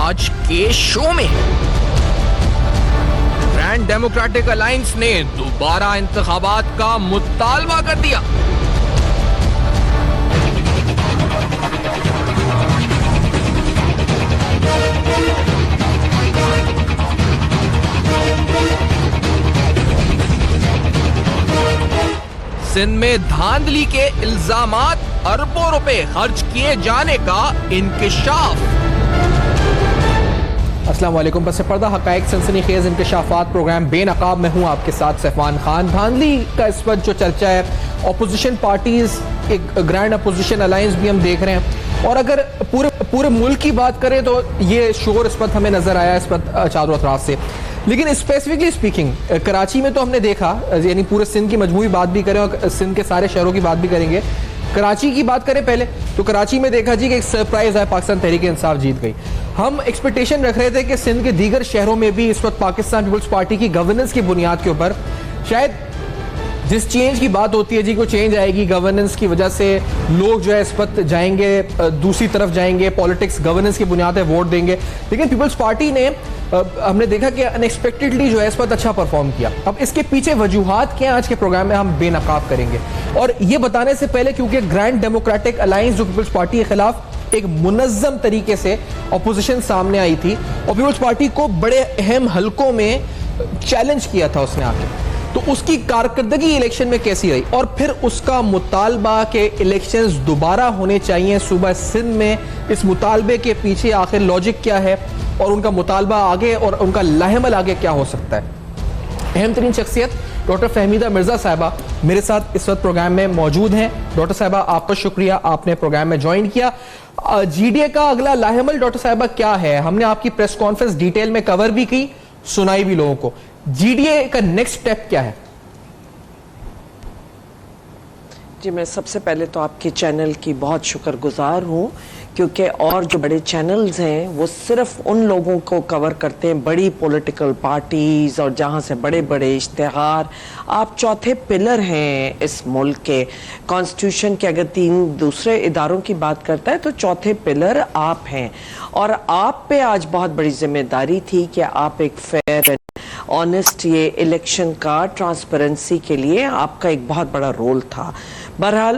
आज के शो में ग्रैंड डेमोक्रेटिक अलायंस ने दोबारा इंतखाबात का मुतालबा कर दिया। सिंध में धांधली के इल्जामात, अरबों रुपए खर्च किए जाने का इंकिशाफ। अस्सलाम वालेकुम। पस पर्दा हकायक सनसनीखेज इंकिशाफात प्रोग्राम बेनकाब में हूँ आपके साथ सैफान खान। धांधली का इस वक्त जो चर्चा है, अपोजिशन पार्टीज, एक ग्रैंड अपोजिशन अलायंस भी हम देख रहे हैं, और अगर पूरे मुल्क की बात करें तो ये शोर इस वक्त हमें नजर आया इस वक्त चारों अतराफ से। लेकिन स्पेसिफिकली स्पीकिंग कराची में तो हमने देखा, यानी पूरे सिंध की मजमूई बात भी करें और सिंध के सारे शहरों की बात भी करेंगे। कराची की बात करें पहले तो कराची में देखा जी कि एक सरप्राइज है, पाकिस्तान तहरीक इंसाफ जीत गई। हम एक्सपेक्टेशन रख रहे थे कि सिंध के दीगर शहरों में भी इस वक्त पाकिस्तान पीपल्स पार्टी की गवर्नेंस की बुनियाद के ऊपर शायद जिस चेंज की बात होती है जी, को चेंज आएगी गवर्नेंस की वजह से, लोग जो है इस वक्त जाएंगे, दूसरी तरफ जाएंगे, पॉलिटिक्स गवर्नेंस की बुनियाद पे वोट देंगे। लेकिन पीपल्स पार्टी ने हमने देखा कि अनएक्सपेक्टेडली जो है इस वक्त अच्छा परफॉर्म किया। अब इसके पीछे वजूहात क्या, आज के प्रोग्राम में हम बेनकाब करेंगे। और ये बताने से पहले, क्योंकि ग्रैंड डेमोक्रेटिक अलायंस जो पीपल्स पार्टी के खिलाफ एक मुनज़्ज़म तरीके से अपोजिशन सामने आई थी और पीपल्स पार्टी को बड़े अहम हलकों में चैलेंज किया था उसने आके, तो उसकी कारकर्दगी इलेक्शन में कैसी रही, और फिर उसका मुतालबा के इलेक्शंस दोबारा होने चाहिए सूबा सिंध में। इस मुतालबे के पीछे आखिर लॉजिक क्या है और उनका मुतालबा आगे और उनका लाहेमल आगे क्या हो सकता है। अहम तरीन शख्सियत डॉक्टर फहमीदा मिर्जा साहिबा मेरे साथ इस वक्त प्रोग्राम में मौजूद हैं। डॉक्टर साहिबा, आपका शुक्रिया, आपने प्रोग्राम में ज्वाइन किया। जीडीए का अगला लाहेमल डॉक्टर साहिबा क्या है? हमने आपकी प्रेस कॉन्फ्रेंस डिटेल में कवर भी की, सुनाई भी लोगों को। जीडीए का नेक्स्ट स्टेप क्या है? जी, मैं सबसे पहले तो आपके चैनल की बहुत शुक्रगुजार हूँ, क्योंकि और जो बड़े चैनल्स हैं वो सिर्फ उन लोगों को कवर करते हैं, बड़ी पॉलिटिकल पार्टीज़, और जहाँ से बड़े बड़े इश्तिहार। आप चौथे पिलर हैं इस मुल्क के। कॉन्स्टिट्यूशन के अगर 3 दूसरे इदारों की बात करता है तो चौथे पिलर आप हैं, और आप पे आज बहुत बड़ी जिम्मेदारी थी कि आप एक फेयर ऑनेस्ट ये इलेक्शन का ट्रांसपेरेंसी के लिए आपका एक बहुत बड़ा रोल था। बहरहाल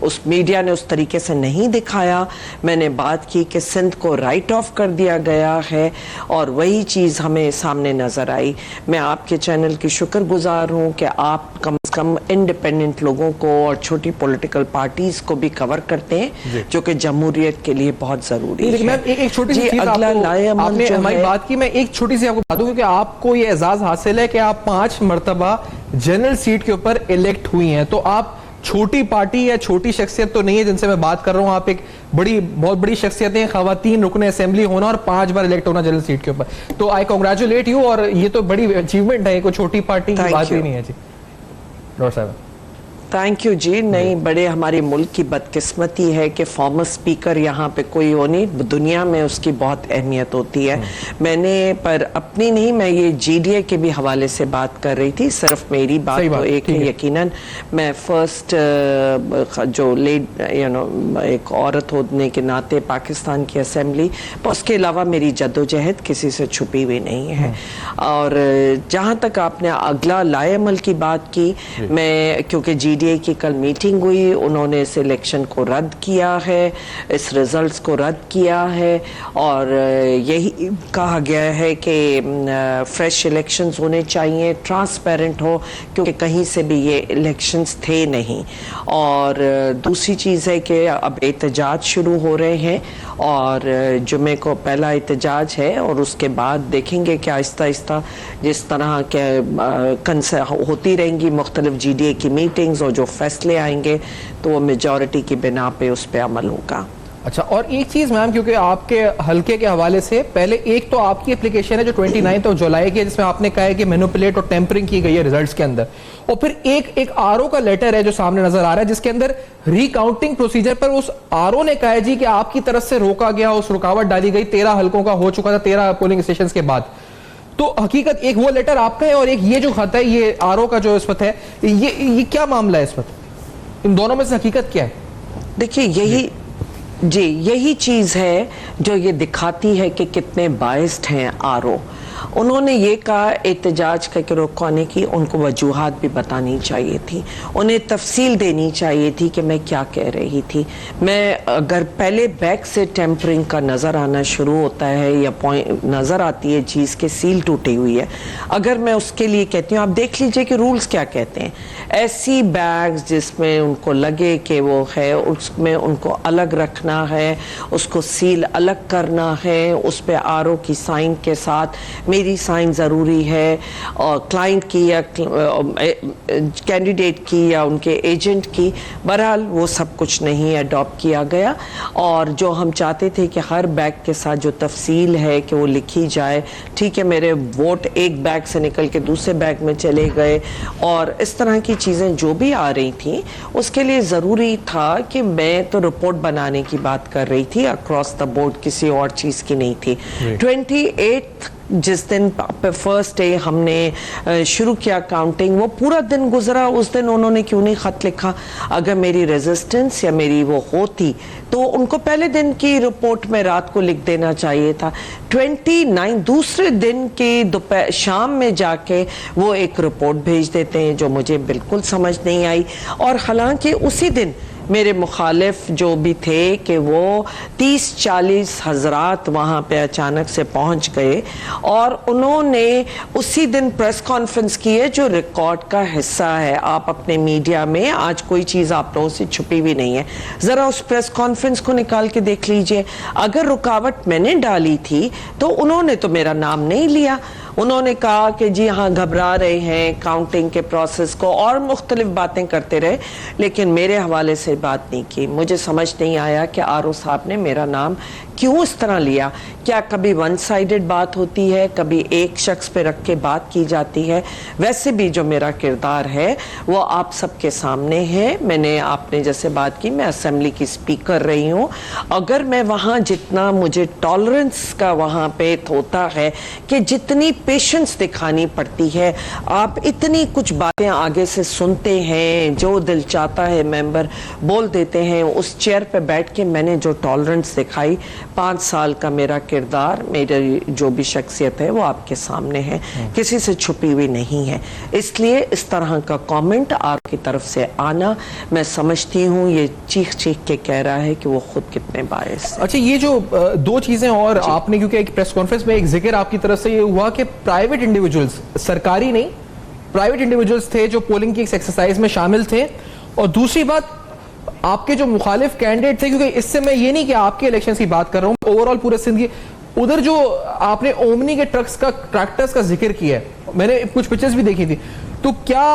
उस मीडिया ने उस तरीके से नहीं दिखाया। मैंने बात की कि सिंध को राइट ऑफ कर दिया गया है, और वही चीज़ हमें सामने नज़र आई। मैं आपके चैनल की शुक्रगुजार हूँ कि आप कम से कम इंडिपेंडेंट लोगों को और छोटी पॉलिटिकल पार्टीज को भी कवर करते हैं, जो कि जमहूरियत के लिए बहुत ज़रूरी है। मैं एक छोटी सी चीज़ आपने हमारी बात की, मैं एक छोटी सी आपको बता दूं, क्योंकि आपको ये एजाज हासिल है कि आप 5 मरतबा जनरल सीट के ऊपर इलेक्ट हुई हैं। तो आप छोटी पार्टी या छोटी शख्सियत तो नहीं है जिनसे मैं बात कर रहा हूं, आप एक बहुत बड़ी शख्सियत हैं। खवातीन रुकने असेंबली होना और 5 बार इलेक्ट होना जनरल सीट के ऊपर, तो आई कांग्रेचुलेट यू, और ये तो बड़ी अचीवमेंट है, कोई छोटी पार्टी की बात ही नहीं है जी। डॉक्टर साहब, थैंक यू जी। नहीं, बड़े हमारे मुल्क की बदकिस्मती है कि फॉर्मर स्पीकर यहाँ पे कोई हो नहीं, दुनिया में उसकी बहुत अहमियत होती है। मैंने पर अपनी नहीं, मैं ये जीडीए के भी हवाले से बात कर रही थी, सिर्फ मेरी बात तो एक है। यकीनन मैं फर्स्ट जो लेड एक औरत होने के नाते पाकिस्तान की असेंबली, उसके अलावा मेरी जद्दोजहद किसी से छुपी हुई नहीं है। और जहाँ तक आपने अगला लाएमल की बात की, मैं क्योंकि जीडीए की कल मीटिंग हुई, उन्होंने इस इलेक्शन को रद्द किया है, इस रिजल्ट्स को रद्द किया है, और यही कहा गया है कि फ्रेश इलेक्शंस होने चाहिए, ट्रांसपेरेंट हो, क्योंकि कहीं से भी ये इलेक्शंस थे नहीं। और दूसरी चीज़ है कि अब एहतजाज शुरू हो रहे हैं, और जुमे को पहला एहतजाज है, और उसके बाद देखेंगे कि आहिस्ता आहिस्ता जिस तरह के होती रहेंगी मुख्तलिफ जीडीए की मीटिंग्स, और जो फैसले आएंगे तो वो मेजॉरिटी की बिना पे उस पर अमल होगा। अच्छा, और एक चीज मैम, क्योंकि आपके हल्के के हवाले से पहले एक तो आपकी एप्लीकेशन है जो 29 जुलाई की है, जिसमें आपने कहा है कि मैनिपुलेट और टेम्परिंग की गई है रिजल्ट्स के अंदर, और फिर एक आरओ का लेटर है जो सामने नजर आ रहा है, जिसके अंदर रिकाउंटिंग प्रोसीजर पर उस आरओ ने कहा है जी कि आपकी तरफ से रोका गया, उस रुकावट डाली गई, 13 हल्कों का हो चुका था 13 पोलिंग स्टेशन के बाद। तो हकीकत एक वो लेटर आपका है और एक ये जो खाता है ये आरओ का जो इस वक्त है, ये क्या मामला है इस वक्त? इन दोनों में से हकीकत क्या है? देखिए, जी, यही चीज़ है जो ये दिखाती है कि कितने बाइस्ड हैं आरओ। उन्होंने ये कहा एहतजाज करके रोकने की, उनको वजूहात भी बतानी चाहिए थी, उन्हें तफसील देनी चाहिए थी कि मैं क्या कह रही थी। मैं अगर पहले बैक से टेम्परिंग का नज़र आना शुरू होता है या पॉइंट नज़र आती है चीज़ के सील टूटी हुई है, अगर मैं उसके लिए कहती हूँ, आप देख लीजिए कि रूल्स क्या कहते हैं। ऐसी बैग्स जिसमें उनको लगे कि वो है, उसमें उनको अलग रखना है, उसको सील अलग करना है, उस पर आरओ की साइन के साथ मेरी साइन ज़रूरी है, और क्लाइंट की या कैंडिडेट की या उनके एजेंट की। बहरहाल वो सब कुछ नहीं अडॉप्ट किया गया, और जो हम चाहते थे कि हर बैग के साथ जो तफसील है कि वो लिखी जाए। ठीक है, मेरे वोट एक बैग से निकल के दूसरे बैग में चले गए, और इस तरह की चीज़ें जो भी आ रही थी, उसके लिए ज़रूरी था कि मैं तो रिपोर्ट बनाने की बात कर रही थी अक्रॉस द बोर्ड, किसी और चीज़ की नहीं थी। 28 जिस दिन फर्स्ट डे हमने शुरू किया काउंटिंग, वो पूरा दिन गुजरा, उस दिन उन्होंने क्यों नहीं ख़त लिखा? अगर मेरी रेजिस्टेंस या मेरी वो होती तो उनको पहले दिन की रिपोर्ट में रात को लिख देना चाहिए था। 29 दूसरे दिन के दोपहर शाम में जाके वो एक रिपोर्ट भेज देते हैं, जो मुझे बिल्कुल समझ नहीं आई। और हालांकि उसी दिन मेरे मुखालिफ जो भी थे कि वो 30-40 हज़रात वहाँ पे अचानक से पहुँच गए, और उन्होंने उसी दिन प्रेस कॉन्फ्रेंस की है जो रिकॉर्ड का हिस्सा है। आप अपने मीडिया में आज कोई चीज़ आप लोगों से छुपी हुई नहीं है, ज़रा उस प्रेस कॉन्फ्रेंस को निकाल के देख लीजिए। अगर रुकावट मैंने डाली थी तो उन्होंने तो मेरा नाम नहीं लिया। उन्होंने कहा कि जी हाँ घबरा रहे हैं काउंटिंग के प्रोसेस को, और मुख्तलिफ बातें करते रहे, लेकिन मेरे हवाले से बात नहीं की। मुझे समझ नहीं आया कि आरओ साहब ने मेरा नाम क्यों इस तरह लिया। क्या कभी वन साइडेड बात होती है, कभी एक शख्स पे रख के बात की जाती है? वैसे भी जो मेरा किरदार है वो आप सबके सामने है। मैंने आपने जैसे बात की, मैं असेंबली की स्पीकर रही हूँ। अगर मैं वहाँ जितना मुझे टॉलरेंस का वहाँ पे होता है कि जितनी पेशेंस दिखानी पड़ती है, आप इतनी कुछ बातें आगे से सुनते हैं, जो दिल चाहता है मेंबर बोल देते हैं। उस चेयर पे बैठ के मैंने जो टॉलरेंस दिखाई, 5 साल का मेरा किरदार, मेरी जो भी शख्सियत है वो आपके सामने है, किसी से छुपी हुई नहीं है। इसलिए इस तरह का कमेंट आपकी तरफ से आना, मैं समझती हूँ ये चीख चीख के कह रहा है कि वो खुद कितने बायस। अच्छा, ये जो दो चीजें और आपने, क्योंकि एक प्रेस कॉन्फ्रेंस में एक जिक्र आपकी तरफ से ये हुआ कि प्राइवेट इंडिविजुअल्स, सरकारी नहीं, प्राइवेट इंडिविजुअल्स थे जो पोलिंग की इस एक्सरसाइज में शामिल थे। और दूसरी बात, आपके जो मुखालिफ कैंडिडेट थे, क्योंकि इससे मैं ये नहीं कि आपके इलेक्शन की बात कर रहा हूँ, ओवरऑल पूरे सिंध की, उधर जो आपने ओमनी के ट्रैक्टर्स का जिक्र किया है, मैंने कुछ पिक्चर्स भी देखी थी, तो क्या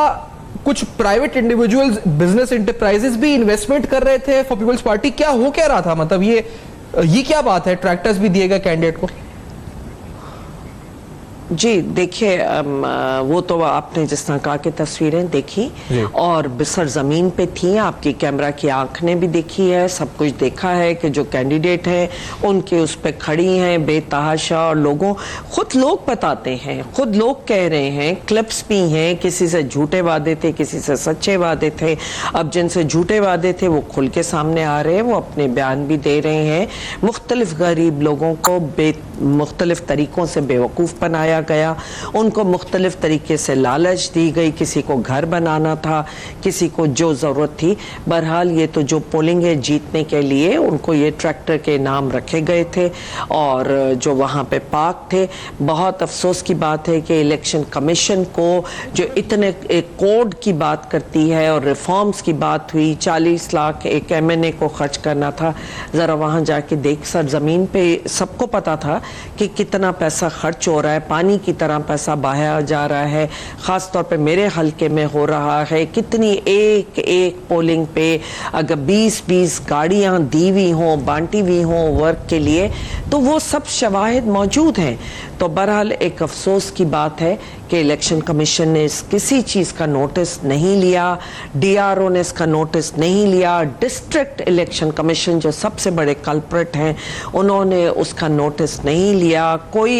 कुछ प्राइवेट इंडिविजुअल्स, बिजनेस इंटरप्राइजेस भी इन्वेस्टमेंट कर रहे थे फॉर पीपल्स पार्टी? क्या हो क्या रहा था? मतलब ये क्या बात है, ट्रैक्टर्स भी दिए गए कैंडिडेट को? जी देखिए, वो तो आपने जिस तरह कहा कि तस्वीरें देखी और बिसर ज़मीन पे थी, आपकी कैमरा की आंख ने भी देखी है, सब कुछ देखा है कि जो कैंडिडेट हैं उनके उस पर खड़ी हैं बेतहाशा, और खुद लोग बताते हैं, खुद लोग कह रहे हैं, क्लिप्स भी हैं, किसी से झूठे वादे थे, किसी से सच्चे वादे थे। अब जिनसे झूठे वादे थे वो खुल के सामने आ रहे हैं, वो अपने बयान भी दे रहे हैं। मुख्तलिफ गरीब लोगों को मुख्तलिफ तरीक़ों से बेवकूफ़ बनाया गया, उनको मुख्तलिफ तरीके से लालच दी गई, किसी को घर बनाना था, किसी को जो ज़रूरत थी। बहरहाल ये तो जो पोलिंग है जीतने के लिए उनको ये ट्रैक्टर के नाम रखे गए थे, और जो वहाँ पे पार्क थे। बहुत अफसोस की बात है कि इलेक्शन कमीशन को जो इतने एक कोड की बात करती है और रिफॉर्म्स की बात हुई, 40 लाख एक MNA को खर्च करना था। ज़रा वहाँ जाके देख, सर ज़मीन पे सबको पता था कि कितना पैसा खर्च हो रहा है, पानी की तरह पैसा बहाया जा रहा है। ख़ास तौर पे मेरे हलके में हो रहा है, कितनी एक एक पोलिंग पे अगर 20-20 गाड़ियाँ दी हुई हों, बांटी हुई हों वर्क के लिए, तो वो सब शवाहिद मौजूद हैं। तो बहरहाल एक अफसोस की बात है कि इलेक्शन कमीशन ने किसी चीज़ का नोटिस नहीं लिया, डीआरओ ने इसका नोटिस नहीं लिया, डिस्ट्रिक्ट इलेक्शन कमीशन जो सबसे बड़े कल्प्रिट हैं उन्होंने उसका नोटिस नहीं लिया, कोई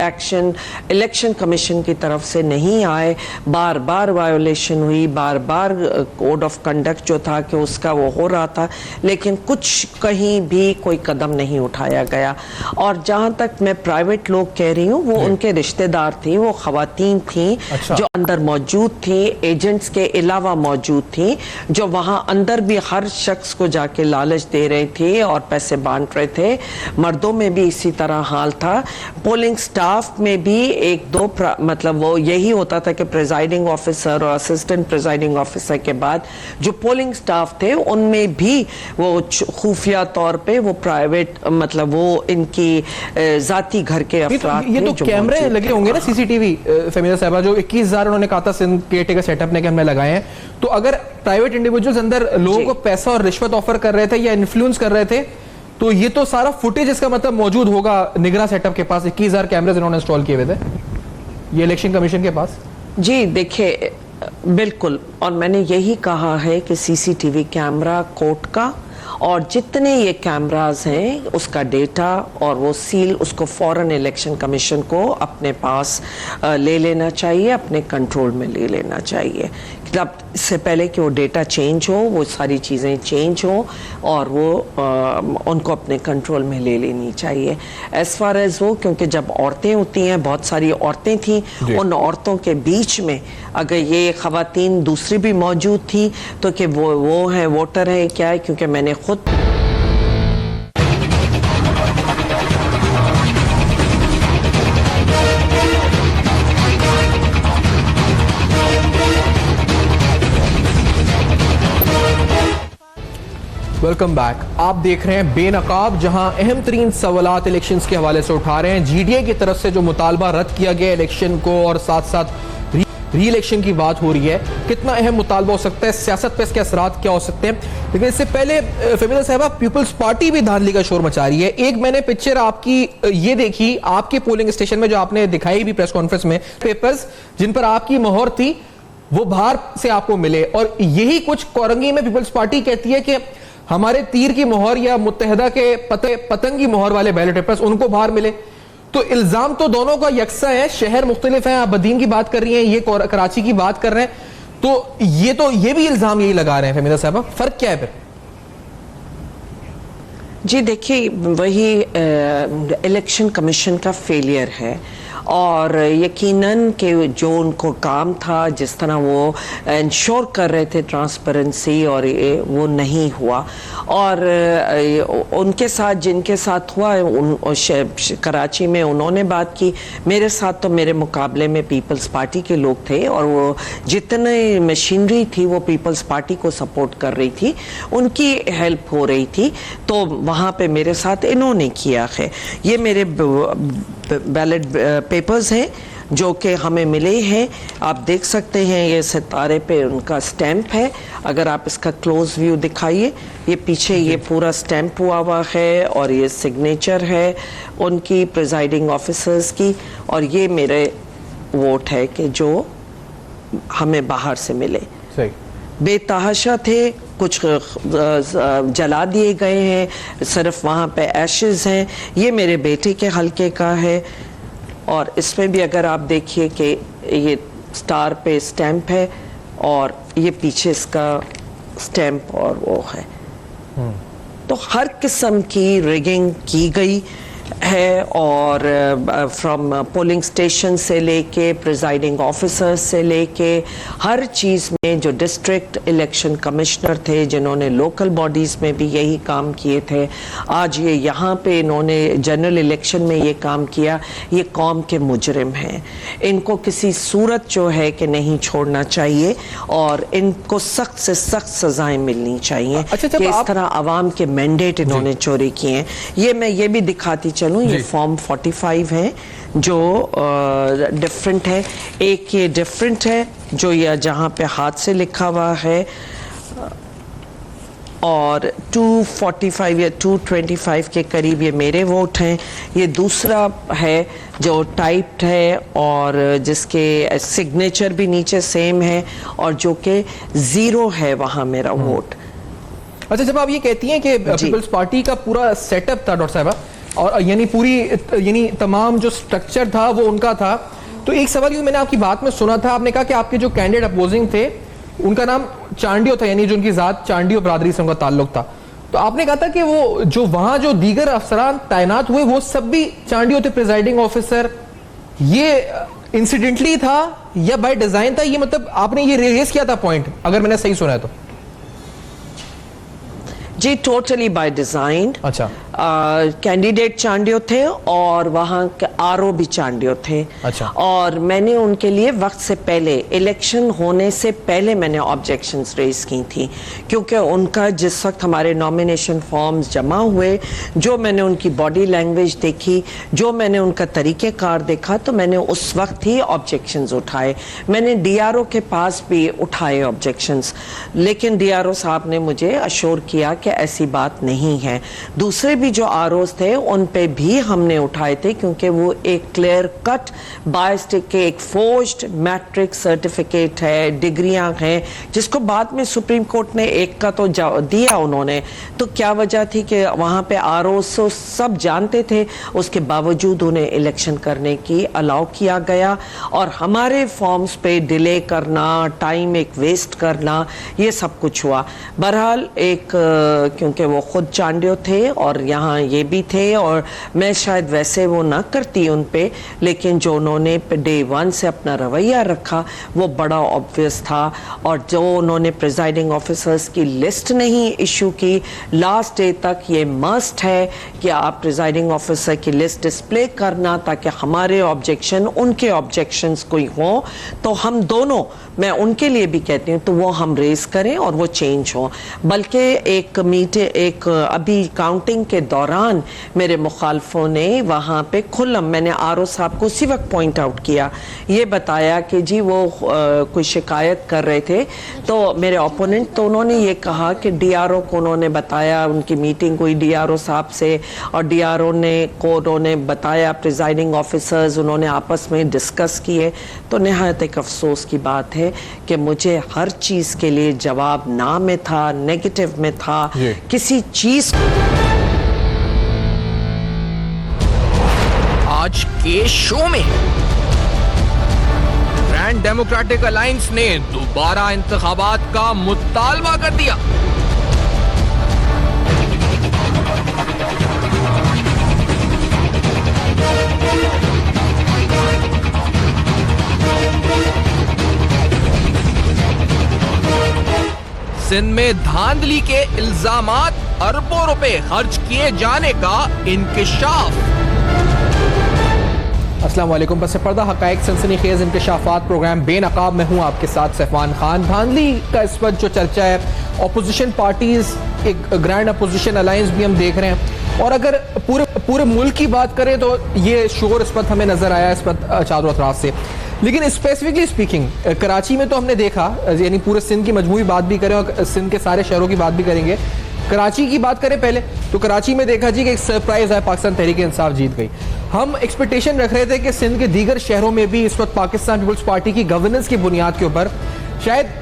एक्शन इलेक्शन कमीशन की तरफ से नहीं आए, बार बार वायोलेशन हुई, बार बार कोड ऑफ कंडक्ट जो था कि उसका वो हो रहा था, लेकिन कुछ कहीं भी कोई कदम नहीं उठाया गया। और जहाँ तक मैं प्राइवेट लोग कह रही हूँ, वो उनके रिश्तेदार थी, वो खवातीन थी जो अंदर मौजूद थी, एजेंट्स के अलावा मौजूद थी, जो वहाँ अंदर भी हर शख्स को जाके लालच दे रहे थे और पैसे बांट रहे थे। मर्दों में भी इसी तरह हाल था, पोलिंग स्टाफ में भी एक दो मतलब वो यही होता था कि प्रिजाइडिंग ऑफिसर और असिस्टेंट प्रिजाइडिंग ऑफिसर के बाद जो पोलिंग स्टाफ थे उनमें भी वो खुफिया तौर पे वो प्राइवेट मतलब वो इनकी जाती घर के अफराद ये तो कैमरे लगे होंगे ना सीसीटीवी फमीदा साहबा, जो 21,000 उन्होंने कहा था सिंध केयरटेकर सेटअप ने कि हमने लगाए हैं। तो अगर प्राइवेट इंडिविजुअल्स अंदर लोगों को पैसा और रिश्वत ऑफर कर रहे थे या इन्फ्लुएंस कर रहे थे, तो ये तो सारा फुटेज इसका मतलब मौजूद होगा निगरान सेटअप के पास। 21,000 कैमरे इन्होंने इंस्टॉल किए हुए थे ये इलेक्शन कमीशन के पास। जी देखिए, बिल्कुल, और मैंने यही कहा है कि सीसीटीवी कैमरा कोर्ट का और जितने ये कैमरास हैं उसका डेटा और वो सील उसको फौरन इलेक्शन कमीशन को अपने पास ले लेना चाहिए, अपने कंट्रोल में ले लेना चाहिए। मतलब इससे पहले कि वो डेटा चेंज हो, वो सारी चीज़ें चेंज हो और वो उनको अपने कंट्रोल में ले लेनी चाहिए। एज फार एज वो, क्योंकि जब औरतें होती हैं, बहुत सारी औरतें थी, उन औरतों के बीच में अगर ये खवातीन दूसरी भी मौजूद थी तो कि वो है वोटर है क्या है, क्योंकि मैंने खुद वेलकम बैक। आप देख रहे हैं बेनकाब, जहां अहम तरीन सवालात इलेक्शंस के हवाले से उठा रहे हैं। जीडीए की तरफ से जो मुतालबा रद्द किया गया इलेक्शन को और साथ साथ री इलेक्शन की बात हो रही है, कितना अहम मुतालबा हो सकता है, सियासत पे इसके असरात क्या हो सकते हैं। लेकिन इससे पहले फमीदा साहबा, पीपल्स पार्टी भी धांधली का शोर मचा रही है। एक मैंने पिक्चर आपकी ये देखी, आपके पोलिंग स्टेशन में जो आपने दिखाई भी प्रेस कॉन्फ्रेंस में, पेपर्स जिन पर आपकी मोहर थी वो बाहर से आपको मिले, और यही कुछ कोरंगी में पीपल्स पार्टी कहती है कि हमारे तीर की मोहर या मुत्तहदा के पतंग की मोहर वाले बैलेट पेपर्स उनको बाहर मिले। तो इल्जाम तो दोनों का यकसा है, शहर मुख्तलिफ है। आप बदीन की बात कर रही हैं, ये कराची की बात कर रहे हैं, तो ये भी इल्जाम यही लगा रहे हैं। फमीदा साहबा, फर्क क्या है फिर? जी देखिए, वही इलेक्शन कमीशन का फेलियर है और यकीनन कि जो उनको काम था, जिस तरह वो इंश्योर कर रहे थे ट्रांसपेरेंसी, और वो नहीं हुआ। और उनके साथ जिनके साथ हुआ कराची में उन्होंने बात की, मेरे साथ तो मेरे मुकाबले में पीपल्स पार्टी के लोग थे और वो जितने मशीनरी थी वो पीपल्स पार्टी को सपोर्ट कर रही थी, उनकी हेल्प हो रही थी। तो वहाँ पे मेरे साथ इन्होंने किया है। ये मेरे बैलेट पेपर्स हैं जो कि हमें मिले हैं, आप देख सकते हैं, ये सितारे पे उनका स्टैंप है। अगर आप इसका क्लोज व्यू दिखाइए, ये पीछे ये पूरा स्टैंप हुआ है और ये सिग्नेचर है उनकी, प्रिजाइडिंग ऑफिसर्स की, और ये मेरे वोट है कि जो हमें बाहर से मिले। सही बेतहाशा थे, कुछ जला दिए गए हैं, सिर्फ वहाँ पे एशेज हैं। ये मेरे बेटे के हल्के का है और इसमें भी अगर आप देखिए कि ये स्टार पे स्टैंप है और ये पीछे इसका स्टैंप और वो है। तो हर किस्म की रिगिंग की गई है, और फ्रॉम पोलिंग स्टेशन से लेके प्रिजाइडिंग ऑफिसर्स से लेके हर चीज़ में जो डिस्ट्रिक्ट इलेक्शन कमिश्नर थे, जिन्होंने लोकल बॉडीज़ में भी यही काम किए थे, आज ये यहाँ पे इन्होंने जनरल इलेक्शन में ये काम किया। ये कौम के मुजरिम हैं, इनको किसी सूरत जो है कि नहीं छोड़ना चाहिए और इनको सख्त से सख्त सजाएं मिलनी चाहिए। कि इस तरह आवाम के मैंडेट इन्होंने चोरी किए हैं। ये मैं ये भी दिखाती चलूँ, ये फॉर्म 45 है जो डिफरेंट है। एक ये डिफरेंट है जो ये जहाँ पे हाथ से लिखा हुआ है, और 245 या 225 के करीब ये मेरे वोट हैं। ये दूसरा है जो टाइप्ड है और जिसके सिग्नेचर भी नीचे सेम है और जो कि 0 है वहाँ मेरा वोट। अच्छा, जब आप ये कहती हैं कि पीपल्स पार्टी का पूरा सेटअप था डॉक्टर साहबा, और यानी तमाम जो स्ट्रक्चर था वो उनका था, तो एक सवाल ये मैंने आपकी बात में सुना था, आपने कहा कि आपके जो कैंडिडेट अपोजिंग थे उनका नाम चांडियो था, यानी जो उनकी जात चांडियो बरादरी से उनका ताल्लुक था। तो आपने कहा था कि वो जो वहां जो दीगर अफसरान तैनात हुए वो सब भी चांडियो थे, प्रिजाइडिंग ऑफिसर। ये इंसिडेंटली था या बाय डिजाइन था? ये मतलब आपने ये रेज किया था पॉइंट, अगर मैंने सही सुना है तो? जी, टोटली बाय डिजाइन। अच्छा। कैंडिडेट चांडियो थे और वहाँ के आरओ भी चांडियो थे। अच्छा। और मैंने उनके लिए वक्त से पहले, इलेक्शन होने से पहले मैंने ऑब्जेक्शंस रेज की थी, क्योंकि उनका जिस वक्त हमारे नॉमिनेशन फॉर्म्स जमा हुए, जो मैंने उनकी बॉडी लैंग्वेज देखी, जो मैंने उनका तरीक़ेकार देखा, तो मैंने उस वक्त ही ऑब्जेक्शंस उठाए। मैंने डीआरओ के पास भी उठाए ऑब्जेक्शंस, लेकिन डीआरओ साहब ने मुझे अश्योर किया कि ऐसी बात नहीं है। दूसरे भी जो आरओस थे उन पे भी हमने उठाए थे, क्योंकि वो एक क्लियर कट बायस्टिक के एक फोर्ज्ड मैट्रिक सर्टिफिकेट है, डिग्रियां हैं, जिसको बाद में सुप्रीम कोर्ट ने एक का तो दिया उन्होंने। तो क्या वजह थी कि वहां पे आरओस सब जानते थे, उसके बावजूद उन्हें इलेक्शन करने की अलाउ किया गया, और हमारे फॉर्म्स पे डिले करना, टाइम एक वेस्ट करना, ये सब कुछ हुआ। बहरहाल क्योंकि वो खुद चांडियो थे और यहाँ ये भी थे, और मैं शायद वैसे वो ना करती उन पे, लेकिन जो उन्होंने डे 1 से अपना रवैया रखा वो बड़ा ऑब्वियस था। और जो उन्होंने प्रिजाइडिंग ऑफिसर्स की लिस्ट नहीं इशू की, लास्ट डे तक ये मस्ट है कि आप प्रिजाइडिंग ऑफिसर की लिस्ट डिस्प्ले करना, ताकि हमारे ऑब्जेक्शन उनके ऑब्जेक्शंस कोई हो तो हम दोनों, मैं उनके लिए भी कहती हूँ, तो वो हम रेज करें और वो चेंज हो। बल्कि एक अभी काउंटिंग के दौरान मेरे मुखालफों ने वहाँ पे खुल्लम, मैंने आरओ साहब को उसी वक्त पॉइंट आउट किया, ये बताया कि जी वो कोई शिकायत कर रहे थे, तो मेरे ओपोनेंट, तो उन्होंने ये कहा कि डीआरओ को उन्होंने बताया, उनकी मीटिंग हुई डीआरओ साहब से, और डीआरओ को उन्होंने बताया, प्रिजाइडिंग ऑफिसर्स उन्होंने आपस में डिस्कस किए। तो निहायत एक अफसोस की बात है कि मुझे हर चीज़ के लिए जवाब ना में था, नेगेटिव में था, किसी चीज। आज के शो में ग्रैंड डेमोक्रेटिक अलायंस ने दोबारा इंतखाबात का मुतालबा कर दिया। सिंध में धांधली के इल्जामात, अरबों रुपए खर्च किए जाने का इंकिशाफ। अस्सलाम वालेकुम। बस पर्दा हकायक सनसनीखेज इंकिशाफात प्रोग्राम बेनकाब में हूँ आपके साथ सैफान खान। धांधली का इस वक्त जो चर्चा है, ऑपोजिशन पार्टीज, एक ग्रैंड अपोजिशन अलायंस भी हम देख रहे हैं, और अगर पूरे मुल्क की बात करें तो ये शोर इस वक्त हमें नजर आया इस वक्त चारों अतराफ से। लेकिन स्पेसिफिकली स्पीकिंग, कराची में तो हमने देखा, यानी पूरे सिंध की मजमूई बात भी करें और सिंध के सारे शहरों की बात भी करेंगे, कराची की बात करें पहले, तो कराची में देखा जी कि एक सरप्राइज है, पाकिस्तान तहरीक इंसाफ जीत गई। हम एक्सपेक्टेशन रख रहे थे कि सिंध के दीगर शहरों में भी इस वक्त पाकिस्तान पीपल्स पार्टी की गवर्नेंस की बुनियाद के ऊपर शायद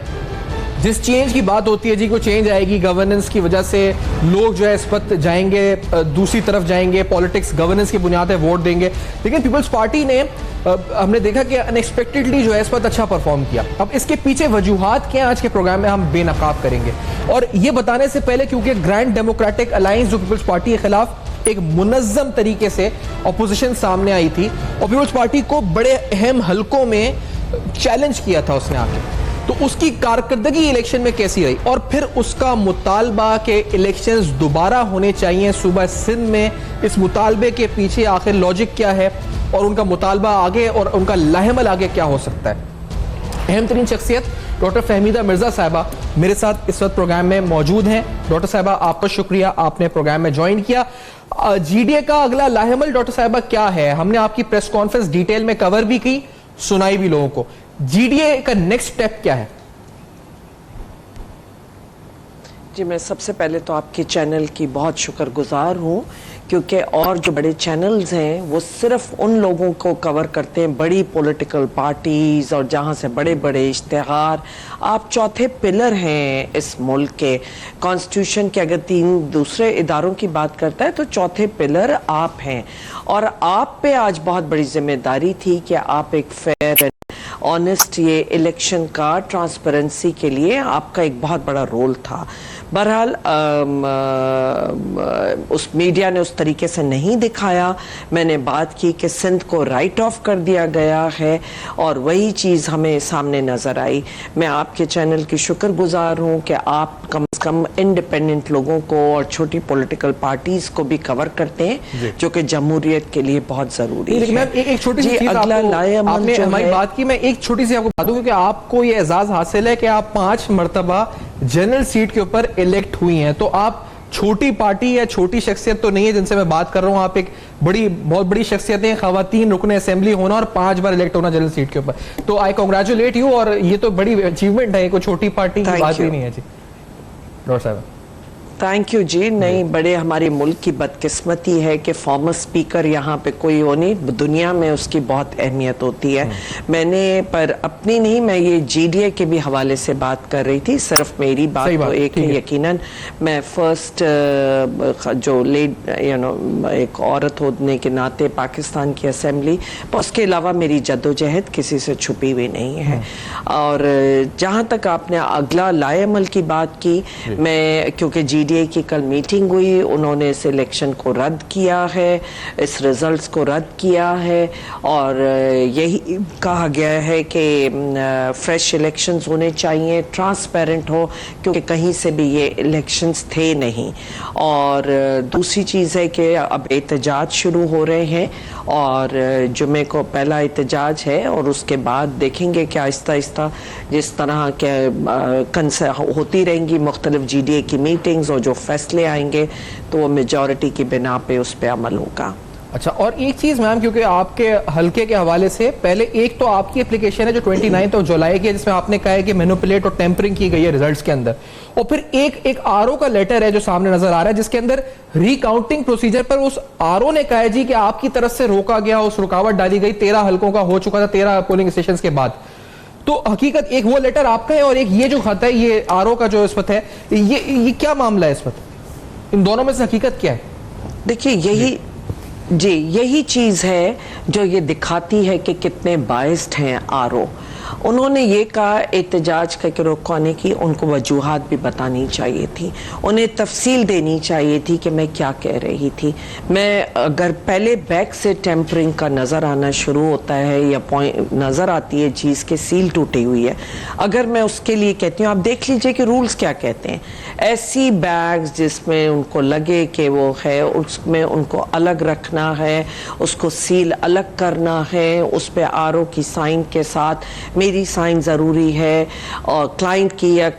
जिस चेंज की बात होती है जी, कोई चेंज आएगी गवर्नेंस की वजह से, लोग जो है इस वक्त जाएंगे, दूसरी तरफ जाएंगे, पॉलिटिक्स गवर्नेंस की बुनियाद पे वोट देंगे। लेकिन पीपल्स पार्टी ने हमने देखा कि अनएक्सपेक्टेडली जो है इस वक्त अच्छा परफॉर्म किया। अब इसके पीछे वजूहात क्या, आज के प्रोग्राम में हम बेनकाब करेंगे। और ये बताने से पहले, क्योंकि ग्रैंड डेमोक्रेटिक अलायंस जो पीपल्स पार्टी के खिलाफ एक मुनज़्ज़म तरीके से अपोजिशन सामने आई थी और पीपल्स पार्टी को बड़े अहम हलकों में चैलेंज किया था उसने आके, तो उसकी कारकर्दगी इलेक्शन में कैसी रही, और फिर उसका मुतालबा के इलेक्शंस दोबारा होने चाहिए सूबा सिंध में, इस मुतालबे के पीछे आखिर लॉजिक क्या है और उनका मुतालबा आगे और उनका लाहेमल आगे क्या हो सकता है। अहम तरीन शख्सियत डॉक्टर फहमीदा मिर्जा साहिबा मेरे साथ इस वक्त प्रोग्राम में मौजूद हैं। डॉक्टर साहिबा, आपका शुक्रिया, आपने प्रोग्राम में ज्वाइन किया। जीडीए का अगला लाहेमल डॉक्टर साहिबा क्या है? हमने आपकी प्रेस कॉन्फ्रेंस डिटेल में कवर भी की, सुनाई भी लोगों को। जीडीए का नेक्स्ट स्टेप क्या है? जी, मैं सबसे पहले तो आपके चैनल की बहुत शुक्रगुजार हूँ, क्योंकि और जो बड़े चैनल्स हैं वो सिर्फ उन लोगों को कवर करते हैं, बड़ी पॉलिटिकल पार्टीज़, और जहाँ से बड़े बड़े इश्तिहार। आप चौथे पिलर हैं इस मुल्क के। कॉन्स्टिट्यूशन के अगर 3 दूसरे इदारों की बात करता है तो चौथे पिलर आप हैं, और आप पे आज बहुत बड़ी जिम्मेदारी थी कि आप एक फेयर ऑनेस्ट ये इलेक्शन का ट्रांसपेरेंसी के लिए आपका एक बहुत बड़ा रोल था। बहरहाल उस मीडिया ने उस तरीके से नहीं दिखाया। मैंने बात की कि सिंध को राइट ऑफ कर दिया गया है, और वही चीज़ हमें सामने नज़र आई। मैं आपके चैनल की शुक्रगुजार हूँ कि आप कम से कम इंडिपेंडेंट लोगों को और छोटी पॉलिटिकल पार्टीज़ को भी कवर करते हैं, जो कि जमहूरियत के लिए बहुत ज़रूरी है। मैम एक छोटी सी चीज़ आपने हमारी बात की, मैं एक छोटी सी आपको बता दूं, क्योंकि आपको ये एजाज़ हासिल है कि आप 5 मरतबा जनरल सीट के ऊपर इलेक्ट हुई हैं, तो आप छोटी पार्टी या छोटी शख्सियत तो नहीं है जिनसे मैं बात कर रहा हूं। आप एक बहुत बड़ी शख्सियत हैं, खवातीन रुकने असेंबली होना और 5 बार इलेक्ट होना जनरल सीट के ऊपर। तो आई कांग्रेचुलेट यू, और ये तो बड़ी अचीवमेंट है, कोई छोटी पार्टी की बात ही नहीं है जी। डॉक्टर साहब थैंक यू जी। नहीं, बड़े हमारे मुल्क की बदकिस्मती है कि फॉर्मर स्पीकर यहाँ पे कोई हो नहीं, दुनिया में उसकी बहुत अहमियत होती है। मैंने पर अपनी नहीं, मैं ये जीडीए के भी हवाले से बात कर रही थी, सिर्फ मेरी बात तो एक है। यकीनन मैं फर्स्ट जो लेड एक औरत होने के नाते पाकिस्तान की असेंबली, उसके अलावा मेरी जद्दोजहद किसी से छुपी हुई नहीं है। और जहाँ तक आपने अगला लाएअमल की बात की, मैं क्योंकि जीडीए की कल मीटिंग हुई, उन्होंने इस इलेक्शन को रद्द किया है, इस रिजल्ट्स को रद्द किया है, और यही कहा गया है कि फ्रेश इलेक्शंस होने चाहिए, ट्रांसपेरेंट हो, क्योंकि कहीं से भी ये इलेक्शंस थे नहीं। और दूसरी चीज़ है कि अब एहतजाज शुरू हो रहे हैं, और जुमे को पहला एहतजाज है, और उसके बाद देखेंगे कि आहिस्ता आहिस्ता जिस तरह के होती रहेंगी मुख्तलिफ जीडीए की मीटिंग्स, और जो फैसले आएंगे तो वो मेजॉरिटी की बिना पे उस पर अमल होगा। अच्छा, और एक चीज मैम, क्योंकि आपके हल्के के हवाले से पहले एक तो आपकी एप्लीकेशन है जो 29 जुलाई की है, जिसमें आपने कहा है कि मैनिपुलेट और टेम्परिंग की गई है रिजल्ट्स के अंदर, और फिर एक आरओ का लेटर है जो सामने नजर आ रहा है, जिसके अंदर रिकाउंटिंग प्रोसीजर पर उस आरओ ने कहा है जी कि आपकी तरफ से रोका गया, उस रुकावट डाली गई, 13 हल्कों का हो चुका था 13 पोलिंग स्टेशन के बाद। तो हकीकत एक वो लेटर आपका है, और एक ये जो खत है ये आरओ का जो इस वक्त है, ये क्या मामला है इस वक्त? इन दोनों में से हकीकत क्या है? देखिए यही चीज़ है जो ये दिखाती है कि कितने बाइस्ड हैं आरओ। उन्होंने ये कहा एहतजाज करके रोकने की, उनको वजूहात भी बतानी चाहिए थी, उन्हें तफसील देनी चाहिए थी कि मैं क्या कह रही थी। मैं अगर पहले बैक से टेम्परिंग का नज़र आना शुरू होता है, या पॉइंट नज़र आती है चीज़ के सील टूटी हुई है, अगर मैं उसके लिए कहती हूँ, आप देख लीजिए कि रूल्स क्या कहते हैं। ऐसी बैग्स जिसमें उनको लगे कि वो है, उसमें उनको अलग रखना है, उसको सील अलग करना है, उस पर आरओ की साइन के साथ मेरी साइन ज़रूरी है, और क्लाइंट की या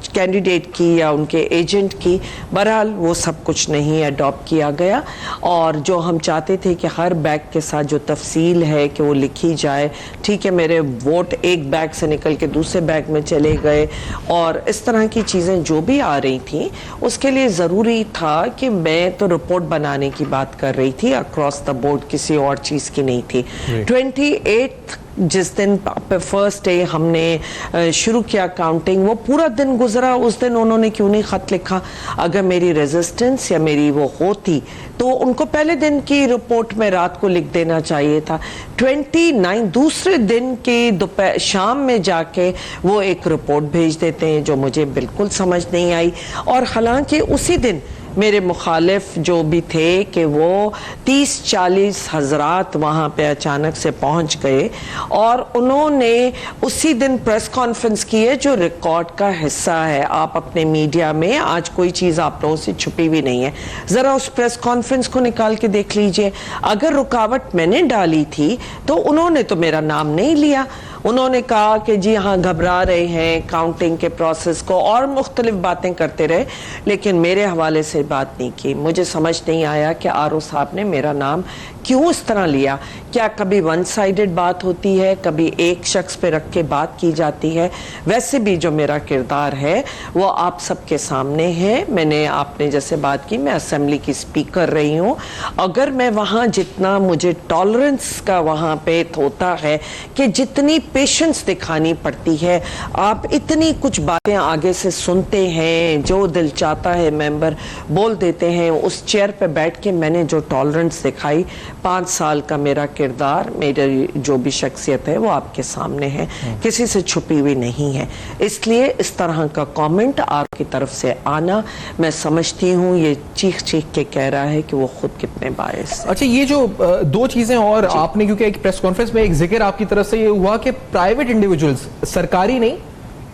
कैंडिडेट की या उनके एजेंट की। बहरहाल वो सब कुछ नहीं अडॉप्ट किया गया, और जो हम चाहते थे कि हर बैग के साथ जो तफसील है कि वो लिखी जाए। ठीक है, मेरे वोट एक बैग से निकल के दूसरे बैग में चले गए, और इस तरह की चीज़ें जो भी आ रही थी, उसके लिए ज़रूरी था कि मैं तो रिपोर्ट बनाने की बात कर रही थी अक्रॉस द बोर्ड, किसी और चीज़ की नहीं थी। 28 जिस दिन फर्स्ट डे हमने शुरू किया काउंटिंग, वो पूरा दिन गुजरा, उस दिन उन्होंने क्यों नहीं ख़त लिखा? अगर मेरी रेजिस्टेंस या मेरी वो होती तो उनको पहले दिन की रिपोर्ट में रात को लिख देना चाहिए था। 29 दूसरे दिन की दोपहर शाम में जाके वो एक रिपोर्ट भेज देते हैं, जो मुझे बिल्कुल समझ नहीं आई। और हालांकि उसी दिन मेरे मुखालिफ जो भी थे कि वो 30-40 हजरात वहाँ पे अचानक से पहुँच गए, और उन्होंने उसी दिन प्रेस कॉन्फ्रेंस की है जो रिकॉर्ड का हिस्सा है। आप अपने मीडिया में आज कोई चीज़ आप लोगों से छुपी हुई नहीं है, ज़रा उस प्रेस कॉन्फ्रेंस को निकाल के देख लीजिए। अगर रुकावट मैंने डाली थी तो उन्होंने तो मेरा नाम नहीं लिया, उन्होंने कहा कि जी हाँ घबरा रहे हैं काउंटिंग के प्रोसेस को, और मुख्तलिफ बातें करते रहे, लेकिन मेरे हवाले से बात नहीं की। मुझे समझ नहीं आया कि आरओ साहब ने मेरा नाम क्यों इस तरह लिया? क्या कभी वन साइडेड बात होती है, कभी एक शख्स पे रख के बात की जाती है? वैसे भी जो मेरा किरदार है वो आप सबके सामने है। मैंने आपने जैसे बात की, मैं असेंबली की स्पीकर रही हूँ। अगर मैं वहाँ जितना मुझे टॉलरेंस का वहाँ पे होता है कि जितनी पेशेंस दिखानी पड़ती है, आप इतनी कुछ बातें आगे से सुनते हैं, जो दिल चाहता है मेंबर बोल देते हैं। उस चेयर पे बैठ के मैंने जो टॉलरेंस दिखाई, 5 साल का मेरा किरदार, मेरी जो भी शख्सियत है वो आपके सामने है, किसी से छुपी हुई नहीं है। इसलिए इस तरह का कमेंट आपकी तरफ से आना, मैं समझती हूँ ये चीख चीख के कह रहा है कि वो खुद कितने बायस है। अच्छा, ये जो दो चीजें और आपने, क्योंकि एक प्रेस कॉन्फ्रेंस में एक जिक्र आपकी तरफ से ये हुआ कि प्राइवेट इंडिविजुअल्स, सरकारी नहीं,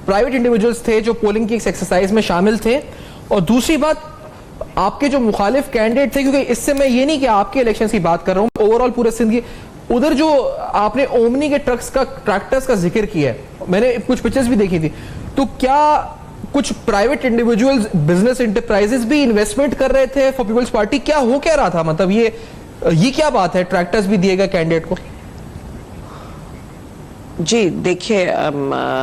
प्राइवेट इंडिविजुअल्स थे जो पोलिंग की एक्सरसाइज में शामिल थे। और दूसरी बात, आपके जो मुखालिफ कैंडिडेट थे, क्योंकि इससे मैं ये नहीं कि आपके इलेक्शन की बात कर रहा हूँ, ओवरऑल पूरे सिंध की, उधर जो आपने ओमनी के ट्रैक्टर्स का जिक्र किया है, मैंने कुछ पिक्चर्स भी देखी थी, तो क्या कुछ प्राइवेट इंडिविजुअल्स, बिजनेस इंटरप्राइजेस भी इन्वेस्टमेंट कर रहे थे फॉर पीपल्स पार्टी? क्या हो क्या रहा था? मतलब ये क्या बात है, ट्रैक्टर्स भी दिए गए कैंडिडेट को? जी देखिए,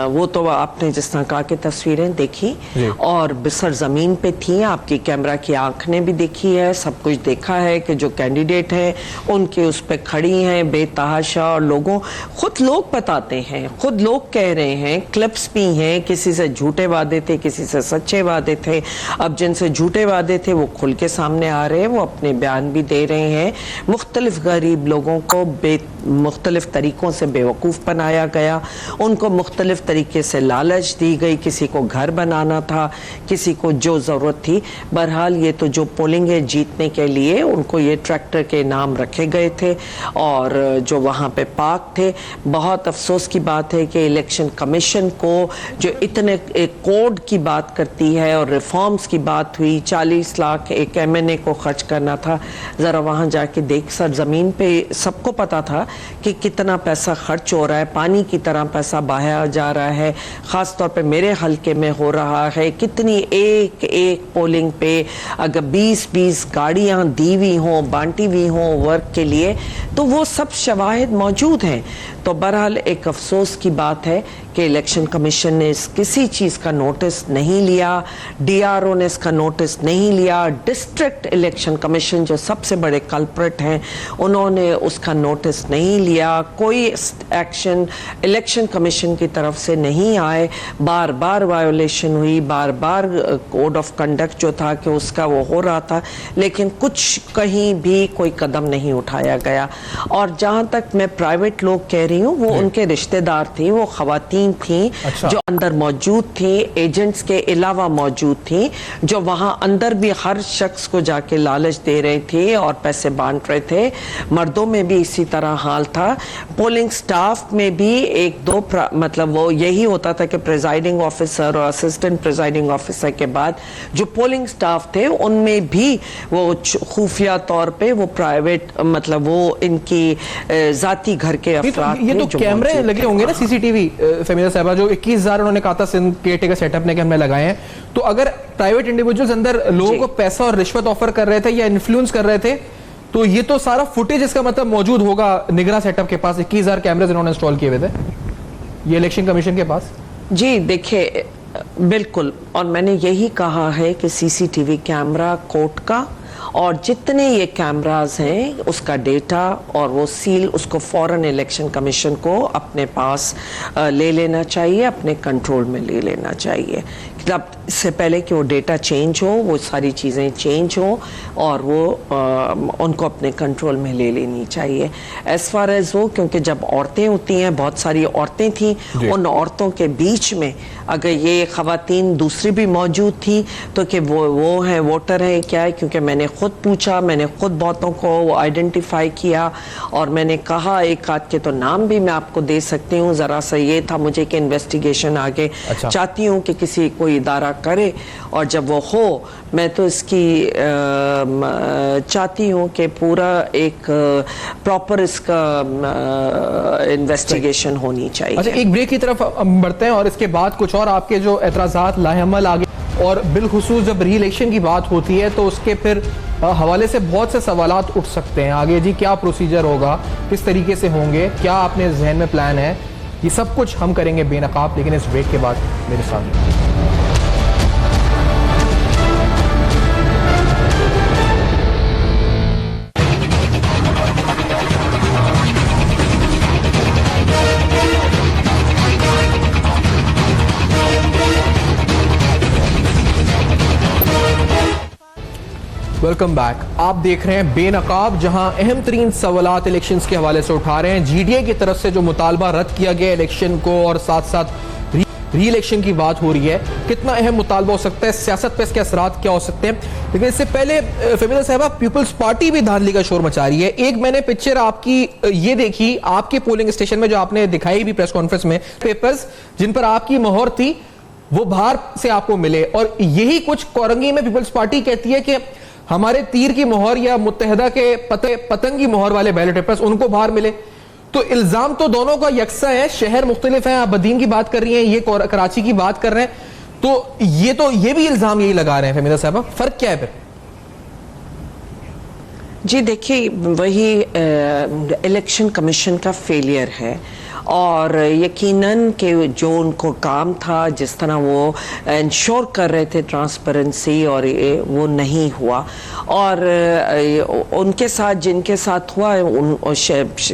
वो तो आपने जिस तरह कहा कि तस्वीरें देखी और सरजमीन पे थी, आपकी कैमरा की आंख ने भी देखी है, सब कुछ देखा है कि जो कैंडिडेट हैं उनके उस पे खड़ी हैं बेतहाशा, और खुद लोग बताते हैं, खुद लोग कह रहे हैं, क्लिप्स भी हैं, किसी से झूठे वादे थे, किसी से सच्चे वादे थे। अब जिनसे झूठे वादे थे वो खुल के सामने आ रहे हैं, वो अपने बयान भी दे रहे हैं। मुख्तलिफ गरीब लोगों को मुख्तलिफ तरीकों से बेवकूफ़ बनाया गया, उनको मुख्तलिफ तरीके से लालच दी गई, किसी को घर बनाना था, किसी को जो ज़रूरत थी। बहरहाल ये तो जो पोलिंग है जीतने के लिए उनको ये ट्रैक्टर के नाम रखे गए थे और जो वहाँ पे पार्क थे। बहुत अफसोस की बात है कि इलेक्शन कमीशन को जो इतने एक कोड की बात करती है और रिफॉर्म्स की बात हुई, 40 लाख एक MNA को खर्च करना था। ज़रा वहाँ जाके देख, सर ज़मीन पे सबको पता था कि कितना पैसा खर्च हो रहा है, पानी की तरह पैसा बहाया जा रहा है। ख़ास तौर पे मेरे हलके में हो रहा है, कितनी एक एक पोलिंग पे अगर 20-20 गाड़ियाँ दी हुई हों, बांटी हुई हों वर्क के लिए, तो वो सब शवाहिद मौजूद हैं। तो बहरहाल एक अफसोस की बात है कि इलेक्शन कमीशन ने किसी चीज़ का नोटिस नहीं लिया, DRO ने इसका नोटिस नहीं लिया, डिस्ट्रिक्ट इलेक्शन कमीशन जो सबसे बड़े कल्प्रिट हैं उन्होंने उसका नोटिस नहीं लिया। कोई एक्शन इलेक्शन कमीशन की तरफ से नहीं आए, बार बार वायोलेशन हुई, बार बार कोड ऑफ कंडक्ट जो था कि उसका वो हो रहा था, लेकिन कुछ कहीं भी कोई कदम नहीं उठाया गया। और जहाँ तक मैं प्राइवेट लोग कह रही हूँ, वो उनके रिश्तेदार थे, वो खवातीन थी जो अंदर मौजूद थी, एजेंट्स के अलावा मौजूद थी, जो वहाँ अंदर भी हर शख्स को जाके लालच दे रहे थे और पैसे बांट रहे थे। मर्दों में भी इसी तरह हाल था। पोलिंग स्टाफ में भी एक दो मतलब वो यही होता था कि प्रिजाइडिंग ऑफिसर और असिस्टेंट प्रिजाइडिंग ऑफिसर के बाद जो पोलिंग स्टाफ थे उनमें भी वो खुफिया तौर पे वो प्राइवेट मतलब वो इनकी जाती घर के अफराद ये तो कैमरे लगे होंगे ना, CCTV फमीदा साहबा, जो 21,000 उन्होंने कहा था सिंध केयरटेकर सेटअप ने कि हमने लगाए हैं। तो अगर प्राइवेट इंडिविजुअल्स अंदर लोगों को पैसा और रिश्वत ऑफर कर रहे थे या इन्फ्लुएंस कर रहे थे, तो ये तो सारा फुटेज इसका मतलब मौजूद होगा निगरान सेटअप के पास। 21,000 कैमरे इन्होंने इंस्टॉल किए हुए थे ये इलेक्शन कमीशन के पास। जी देखिए, बिल्कुल, और मैंने यही कहा है कि CCTV कैमरा कोर्ट का और जितने ये कैमरास हैं उसका डेटा और वो सील उसको फौरन इलेक्शन कमीशन को अपने पास ले लेना चाहिए, अपने कंट्रोल में ले लेना चाहिए। तब इससे पहले कि वो डेटा चेंज हो, वो सारी चीज़ें चेंज हो और वो उनको अपने कंट्रोल में ले लेनी चाहिए। एज फार एज वो, क्योंकि जब औरतें होती हैं, बहुत सारी औरतें थी, उन औरतों के बीच में अगर ये खवातीन दूसरी भी मौजूद थी तो कि वो हैं वोटर हैं क्या है, क्योंकि मैंने खुद पूछा, मैंने खुद बहुतों को आइडेंटिफाई किया और मैंने कहा, एक आध के तो नाम भी मैं आपको दे सकती हूँ। ज़रा सा ये था मुझे कि इन्वेस्टिगेशन आगे चाहती हूँ कि किसी कोई इदारा करे और जब वो हो मैं तो इसकी चाहती हूँ कि पूरा एक प्रॉपर इसका इन्वेस्टिगेशन होनी चाहिए। अच्छा, एक ब्रेक की तरफ बढ़ते हैं और इसके बाद कुछ और आपके जो एतराज़ात लाहेअमल आगे, और बिलखुसूस जब री इलेक्शन की बात होती है तो उसके फिर हवाले से बहुत से सवालात उठ सकते हैं। आगे जी क्या प्रोसीजर होगा, किस तरीके से होंगे, क्या आपने जहन में प्लान है, ये सब कुछ हम करेंगे बेनकाब, लेकिन इस ब्रेक के बाद मेरे साथ। Welcome back. आप देख रहे हैं बेनकाब, जहां अहम तरीन सवालात इलेक्शंस के हवाले से उठा रहे हैं। जीडीए की तरफ से जो मुतालबा रद्द किया गया इलेक्शन को और साथ साथ री इलेक्शन की बात हो रही है, कितना अहम मुतालबा हो सकता है, सियासत पे इसके असरात क्या हो सकते हैं। लेकिन इससे पहले फहमीदा साहबा, पीपल्स पार्टी भी धांधली का शोर मचा रही है। एक मैंने पिक्चर आपकी ये देखी, आपके पोलिंग स्टेशन में जो आपने दिखाई भी प्रेस कॉन्फ्रेंस में, पेपर्स जिन पर आपकी मोहर थी वो बाहर से आपको मिले, और यही कुछ कोरंगी में पीपल्स पार्टी कहती है कि हमारे तीर की मोहर या मुत्तहदा के पतंग की मोहर वाले बैलेट पेपर्स उनको बाहर मिले। तो इल्जाम तो दोनों का यकसा है, शहर मुख्तलिफ है। आप बदीन की बात कर रही हैं, ये कराची की बात कर रहे हैं, तो ये भी इल्जाम यही लगा रहे हैं। फहमीदा साहबा, फर्क क्या है फिर? जी देखिए, वही इलेक्शन कमीशन का फेलियर है, और यकीनन कि जो उनको काम था, जिस तरह वो इंश्योर कर रहे थे ट्रांसपेरेंसी, और वो नहीं हुआ। और उनके साथ जिनके साथ हुआ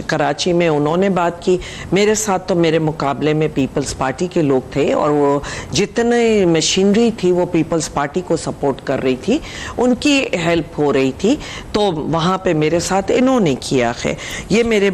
कराची में, उन्होंने बात की। मेरे साथ तो मेरे मुकाबले में पीपल्स पार्टी के लोग थे, और वो जितने मशीनरी थी वो पीपल्स पार्टी को सपोर्ट कर रही थी, उनकी हेल्प हो रही थी। तो वहाँ पे मेरे साथ इन्होंने किया है। ये मेरे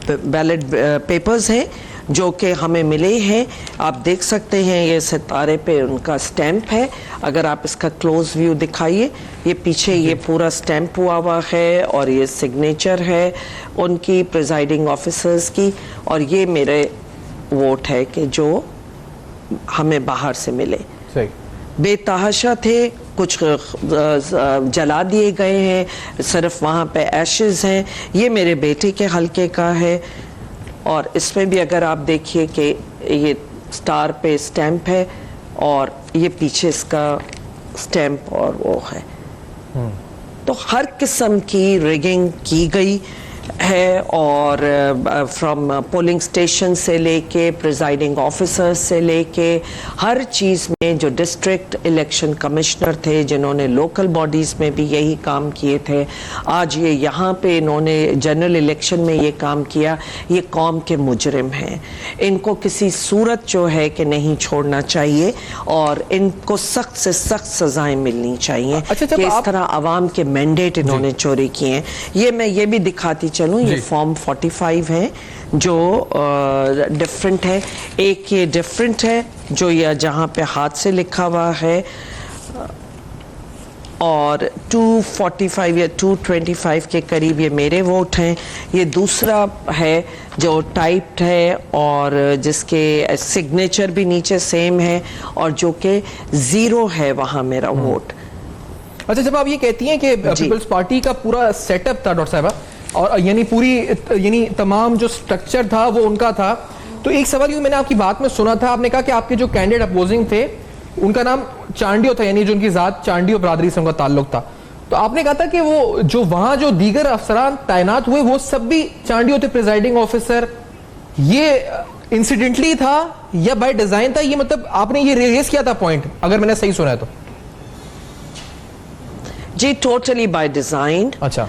बैलेट पेपर्स हैं जो कि हमें मिले हैं। आप देख सकते हैं, ये सितारे पे उनका स्टैंप है। अगर आप इसका क्लोज व्यू दिखाइए, ये पीछे ये पूरा स्टैंप हुआ है, और ये सिग्नेचर है उनकी, प्रिजाइडिंग ऑफिसर्स की। और ये मेरे वोट है कि जो हमें बाहर से मिले। सही बेतहाशा थे, कुछ जला दिए गए हैं, सिर्फ वहाँ पे एशेज हैं। ये मेरे बेटे के हल्के का है, और इसमें भी अगर आप देखिए कि ये स्टार पे स्टैंप है, और ये पीछे इसका स्टैंप और वो है। तो हर किस्म की रिगिंग की गई है, और फ्रॉम पोलिंग स्टेशन से लेके प्रिजाइडिंग ऑफिसर्स से लेके हर चीज़ में जो डिस्ट्रिक्ट इलेक्शन कमिश्नर थे, जिन्होंने लोकल बॉडीज़ में भी यही काम किए थे, आज ये यहाँ पे इन्होंने जनरल इलेक्शन में ये काम किया। ये कौम के मुजरिम हैं, इनको किसी सूरत जो है कि नहीं छोड़ना चाहिए, और इनको सख्त से सख्त सजाएं मिलनी चाहिए। अच्छा, कि इस तरह आवाम के मैंडेट इन्होंने चोरी किए हैं। ये मैं ये भी दिखाती चलूं, ये फॉर्म 45 है जो डिफरेंट है। एक ये डिफरेंट है जो ये जहाँ पे हाथ से लिखा हुआ है, और 245 या 225 के करीब ये मेरे वोट हैं। ये दूसरा है जो टाइप्ड है, और जिसके सिग्नेचर भी नीचे सेम है, और जो कि 0 है वहाँ मेरा वोट। अच्छा, जब आप ये कहती हैं कि पीपल्स पार्टी का पूरा सेटअप था डॉक्टर साहबा, और यानी तमाम जो स्ट्रक्चर था वो उनका था, तो एक सवाल ये मैंने आपकी बात में सुना था, आपने कहा कि आपके जो कैंडिडेट अपोजिंग थे उनका नाम चांडियो था, यानी जो उनकी जात चांडियो बरादरी से उनका ताल्लुक था। तो आपने कहा था कि वो जो वहां जो दीगर अफसरान तैनात हुए वो सब भी चांडियो थे, प्रिजाइडिंग ऑफिसर। ये इंसिडेंटली था या बाय डिजाइन था? ये मतलब आपने ये रेज किया था पॉइंट, अगर मैंने सही सुना है तो? जी, टोटली बाय डिजाइन। अच्छा,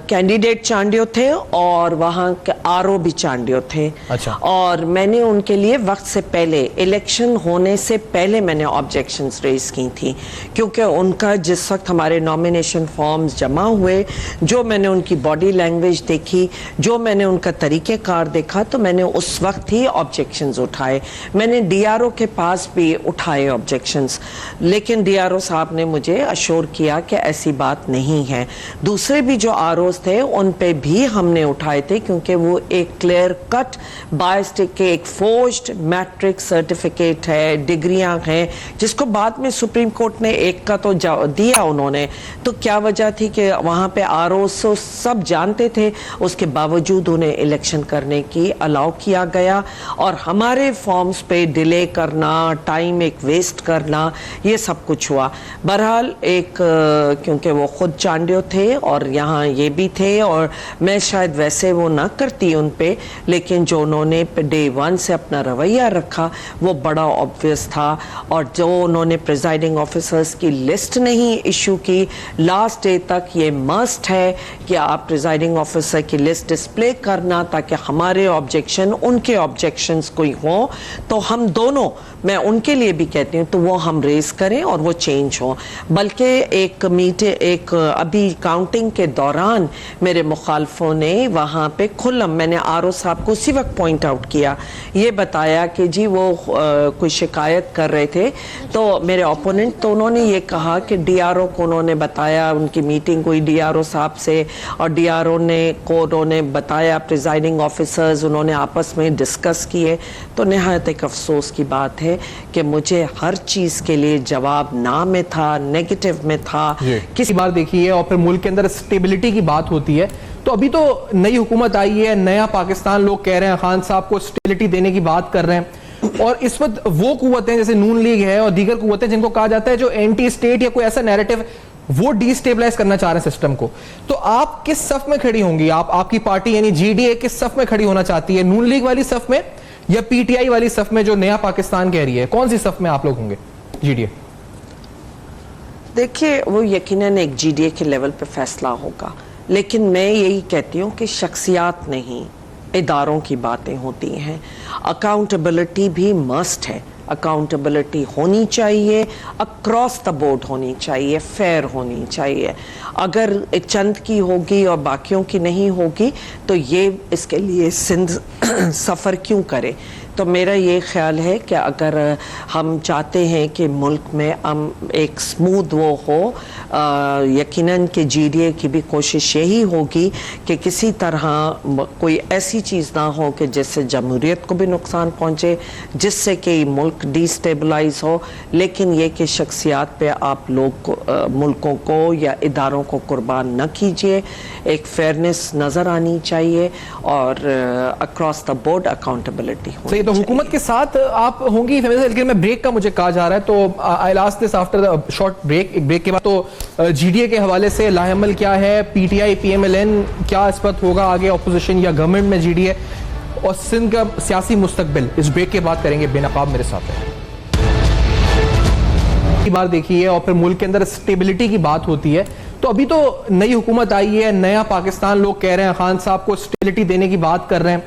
कैंडिडेट चांडियो थे, और वहाँ के आरओ भी चांडियो थे। अच्छा। और मैंने उनके लिए वक्त से पहले, इलेक्शन होने से पहले मैंने ऑब्जेक्शंस रेज की थी, क्योंकि उनका जिस वक्त हमारे नॉमिनेशन फॉर्म्स जमा हुए, जो मैंने उनकी बॉडी लैंग्वेज देखी, जो मैंने उनका तरीक़ेकार देखा, तो मैंने उस वक्त ही ऑब्जेक्शंस उठाए। मैंने डीआरओ के पास भी उठाए ऑब्जेक्शंस, लेकिन डीआरओ साहब ने मुझे अश्योर किया कि ऐसी बात नहीं है। दूसरे भी जो आरोप थे उन पे भी हमने उठाए थे, क्योंकि वो एक क्लियर कट बायस्टिक के एक फोर्ज्ड मैट्रिक सर्टिफिकेट है, डिग्रियां हैं, जिसको बाद में सुप्रीम कोर्ट ने एक का तो दिया उन्होंने। तो क्या वजह थी कि वहां पे आरोप सब जानते थे, उसके बावजूद उन्हें इलेक्शन करने की अलाउ किया गया, और हमारे फॉर्म्स पे डिले करना, टाइम एक वेस्ट करना, ये सब कुछ हुआ। बहरहाल एक क्योंकि वो खुद चांडियो थे और यहाँ ये भी थे, और मैं शायद वैसे वो ना करती उन पे, लेकिन जो उन्होंने डे वन से अपना रवैया रखा वो बड़ा ऑब्वियस था। और जो उन्होंने प्रिजाइडिंग ऑफिसर्स की लिस्ट नहीं इशू की, लास्ट डे तक ये मस्ट है कि आप प्रिजाइडिंग ऑफिसर की लिस्ट डिस्प्ले करना, ताकि हमारे ऑब्जेक्शन उनके ऑब्जेक्शंस कोई हो तो हम दोनों, मैं उनके लिए भी कहती हूँ, तो वो हम रेज करें और वो चेंज हो। बल्कि एक अभी काउंटिंग के दौरान मेरे मुखालफों ने वहाँ पे खुल्लम, मैंने आरओ साहब को उसी वक्त पॉइंट आउट किया, ये बताया कि जी वो कोई शिकायत कर रहे थे, तो मेरे ओपोनेंट, तो उन्होंने ये कहा कि डीआरओ को उन्होंने बताया, उनकी मीटिंग हुई डीआरओ साहब से, और डीआरओ को उन्होंने बताया, प्रिजाइडिंग ऑफिसर्स उन्होंने आपस में डिस्कस किए। तो निहायत एक अफसोस की बात है कि मुझे हर चीज़ के लिए जवाब ना में था, नेगेटिव में था। किसी बार देखिए, और फिर मुल्क के अंदर स्टेबिलिटी की बात होती है, तो अभी तो नई हुकूमत आई है, नया पाकिस्तान लोग कह रहे हैं, खान साहब को स्टेबिलिटी देने की बात कर रहे हैं, और इस वक्त वो कुव्वतें जैसे नून लीग है और दीगर कुव्वतें जिनको कहा जाता है जो एंटी स्टेट या कोई ऐसा नैरेटिव, वो डिस्टेबलाइज करना चाह रहे हैं सिस्टम को, तो आप किस सफ में खड़ी होंगी? आपकी पार्टी यानी जीडीए किस सफ में खड़ी होना चाहती है, नून लीग वाली सफ में या पीटीआई वाली सफ में जो नया पाकिस्तान कह रही है? कौन सी सफ में आप लोग होंगे जीडीए? देखिए, वो यकीनन एक जीडीए के लेवल पे फैसला होगा, लेकिन मैं यही कहती हूँ कि शख्सियात नहीं, इदारों की बातें होती हैं। अकाउंटेबिलिटी भी मस्ट है, अकाउंटेबिलिटी होनी चाहिए, अक्रॉस द बोर्ड होनी चाहिए, फेयर होनी चाहिए। अगर चंद की होगी और बाकियों की नहीं होगी तो ये इसके लिए सिंध सफ़र क्यों करे? तो मेरा ये ख्याल है कि अगर हम चाहते हैं कि मुल्क में हम एक स्मूथ वो हो, यकीनन कि जीडीए की भी कोशिश यही होगी कि किसी तरह कोई ऐसी चीज़ ना हो कि जिससे जमहूरियत को भी नुकसान पहुँचे, जिससे कि मुल्क डिस्टेबलाइज हो, लेकिन ये कि शख्सियात पे आप लोग मुल्कों को या इदारों को कुर्बान न कीजिए। एक फेयरनेस नज़र आनी चाहिए और अक्रॉस द बोर्ड अकाउंटेबिलिटी हो। तो हुकूमत के साथ आप होंगी, लेकिन मैं ब्रेक का मुझे कहा जा रहा है, तो I last this after the short break. एक ब्रेक के बाद तो जीडीए के हवाले से लाहेअमल क्या है, पीटीआई पीएमएलएन क्या इस वक्त होगा आगे, ऑपोजिशन या गवर्नमेंट में जीडीए, और सिंध का सियासी मुस्तकबिल, इस ब्रेक के बाद करेंगे। बेनकाब मेरे साथ है। बार देखिए, और फिर मुल्क के अंदर स्टेबिलिटी की बात होती है, तो अभी तो नई हुकूमत आई है, नया पाकिस्तान लोग कह रहे हैं, खान साहब को स्टेबिलिटी देने की बात कर रहे हैं,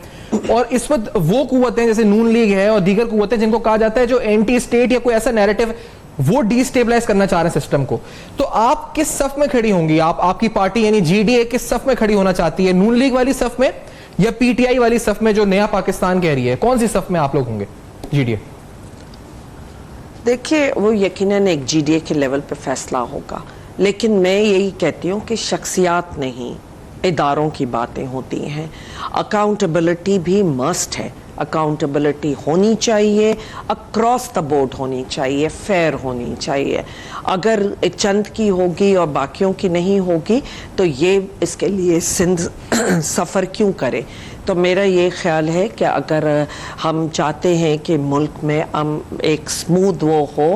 और इस वक्त वो कुव्वतें जैसे नून लीग है और दीगर कुव्वतें जिनको कहा जाता है जो एंटी स्टेट या कोई ऐसा नैरेटिव, वो डिस्टेबलाइज करना चाह रहे हैं सिस्टम को, तो आप किस सफ में खड़ी होंगी? आपकी पार्टी यानी जीडीए किस सफ में खड़ी होना चाहती है, नून लीग वाली सफ में या पीटीआई वाली सफ में जो नया पाकिस्तान कह रही है? कौन सी सफ में आप लोग होंगे जीडीए? देखिए, वो यकीनन एक जीडीए के लेवल पे फैसला होगा, लेकिन मैं यही कहती हूँ कि शख्सियात नहीं, इदारों की बातें होती हैं। अकाउंटेबिलिटी भी मस्ट है, अकाउंटेबिलिटी होनी चाहिए, अक्रॉस द बोर्ड होनी चाहिए, फेयर होनी चाहिए। अगर चंद की होगी और बाकियों की नहीं होगी तो ये इसके लिए सिंध सफ़र क्यों करे? तो मेरा ये ख्याल है कि अगर हम चाहते हैं कि मुल्क में हम एक स्मूथ वो हो,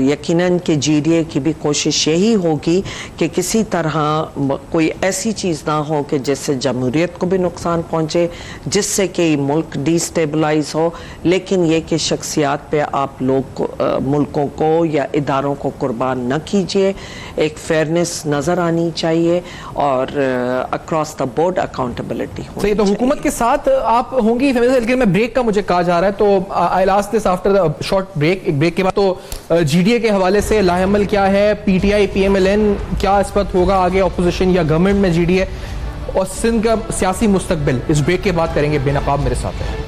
यकीनन कि जीडीए की भी कोशिश यही होगी कि किसी तरह कोई ऐसी चीज़ ना हो कि जिससे जमहूरियत को भी नुकसान पहुँचे, जिससे कि मुल्क डिस्टेबलाइज हो, लेकिन ये कि शख्सियात पे आप लोग मुल्कों को या इदारों को कुर्बान न कीजिए। एक फेयरनेस नज़र आनी चाहिए और अक्रॉस द बोर्ड अकाउंटेबिलिटी हो। तो हुकूमत के साथ आप होंगी, लेकिन मैं ब्रेक का मुझे कहा जा रहा है, तो I last this after the short break. एक ब्रेक के बाद तो जीडीए के हवाले से लाहेअमल क्या है, पीटीआई पीएमएलएन क्या इस वक्त होगा आगे, ऑपोजिशन या गवर्नमेंट में जीडीए, और सिंध का सियासी मुस्तकबिल, इस ब्रेक के बाद करेंगे। बेनकाब मेरे साथ है।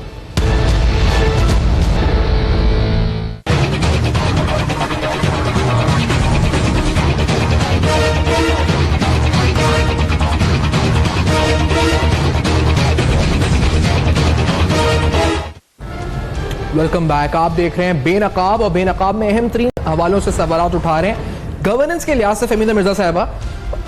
Welcome back. आप देख रहे हैं बेनकाब, और बेनकाब में अहम तरीन हवालों से सवाल उठा रहे हैं गवर्नेंस के लिहाज से। फहमीदा मिर्जा साहिबा,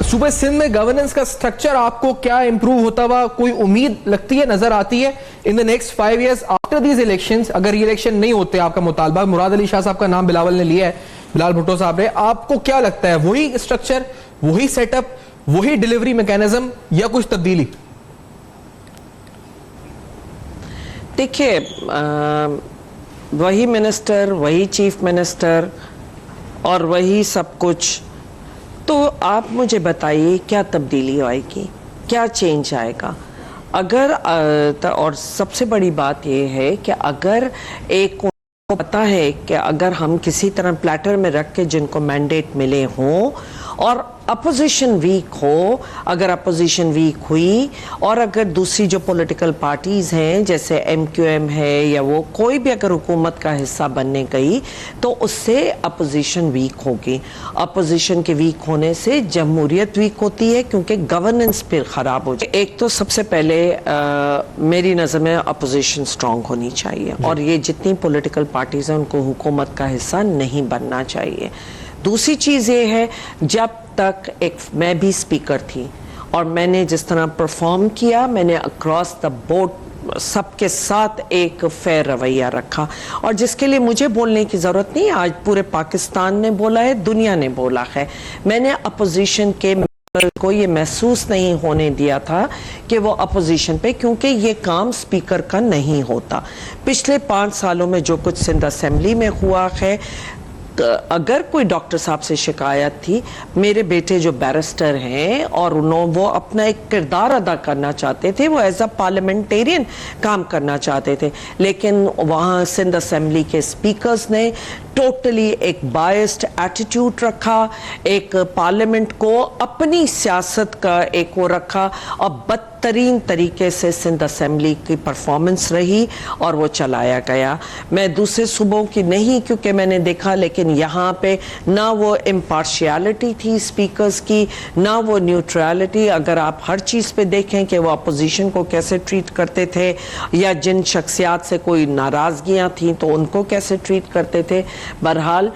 सूबे सिंध में गवर्नेंस का स्ट्रक्चर आपको क्या इंप्रूव होता हुआ कोई उम्मीद लगती है, नजर आती है in the next 5 years after these elections? अगर ये इलेक्शन नहीं होते, आपका मुतालबा, मुराद अली शाह साहब का नाम बिलावल ने लिया है, बिलाल भुट्टो साहब ने, आपको क्या लगता है वही स्ट्रक्चर, वही सेटअप, वही डिलीवरी मैकेनिज्म या कुछ तब्दीली? देखिए, वही मिनिस्टर, वही चीफ मिनिस्टर और वही सब कुछ, तो आप मुझे बताइए क्या तब्दीली आएगी, क्या चेंज आएगा? अगर और सबसे बड़ी बात यह है कि अगर एक को पता है कि अगर हम किसी तरह प्लेटर में रख के जिनको मैंडेट मिले हों और अपोजिशन वीक हो, अगर अपोजिशन वीक हुई और अगर दूसरी जो पॉलिटिकल पार्टीज हैं जैसे MQM है या वो कोई भी अगर हुकूमत का हिस्सा बनने गई तो उससे अपोजिशन वीक होगी। अपोजिशन के वीक होने से जमहूरियत वीक होती है क्योंकि गवर्नेंस फिर खराब हो जाए। एक तो सबसे पहले मेरी नज़र में अपोजिशन स्ट्रांग होनी चाहिए और ये जितनी पॉलिटिकल पार्टीज हैं उनको हुकूमत का हिस्सा नहीं बनना चाहिए। दूसरी चीज़ ये है, जब तक मैं भी स्पीकर थी और मैंने जिस तरह परफॉर्म किया, मैंने अक्रॉस द बोर्ड सबके साथ एक फेयर रवैया रखा और जिसके लिए मुझे बोलने की ज़रूरत नहीं, आज पूरे पाकिस्तान ने बोला है, दुनिया ने बोला है। मैंने अपोजिशन के को ये महसूस नहीं होने दिया था कि वो अपोजिशन पे, क्योंकि ये काम स्पीकर का नहीं होता। पिछले 5 सालों में जो कुछ सिंध असेंबली में हुआ है, अगर कोई डॉक्टर साहब से शिकायत थी, मेरे बेटे जो बैरिस्टर हैं और वो अपना एक किरदार अदा करना चाहते थे, वो एज अ पार्लियामेंटेरियन काम करना चाहते थे, लेकिन वहाँ सिंध असेंबली के स्पीकर्स ने टोटली एक बायस्ड एटीट्यूड रखा, एक पार्लियामेंट को अपनी सियासत का एक वो रखा और बदतरीन तरीके से सिंध असेंबली की परफॉर्मेंस रही और वो चलाया गया। मैं दूसरे सूबों की नहीं क्योंकि मैंने देखा, लेकिन यहाँ पे ना वो इम्पार्शियलिटी थी स्पीकर्स की, ना वो न्यूट्रलिटी। अगर आप हर चीज़ पे देखें कि वो अपोजिशन को कैसे ट्रीट करते थे या जिन शख्सियात से कोई नाराज़गियाँ थी तो उनको कैसे ट्रीट करते थे। बहरहाल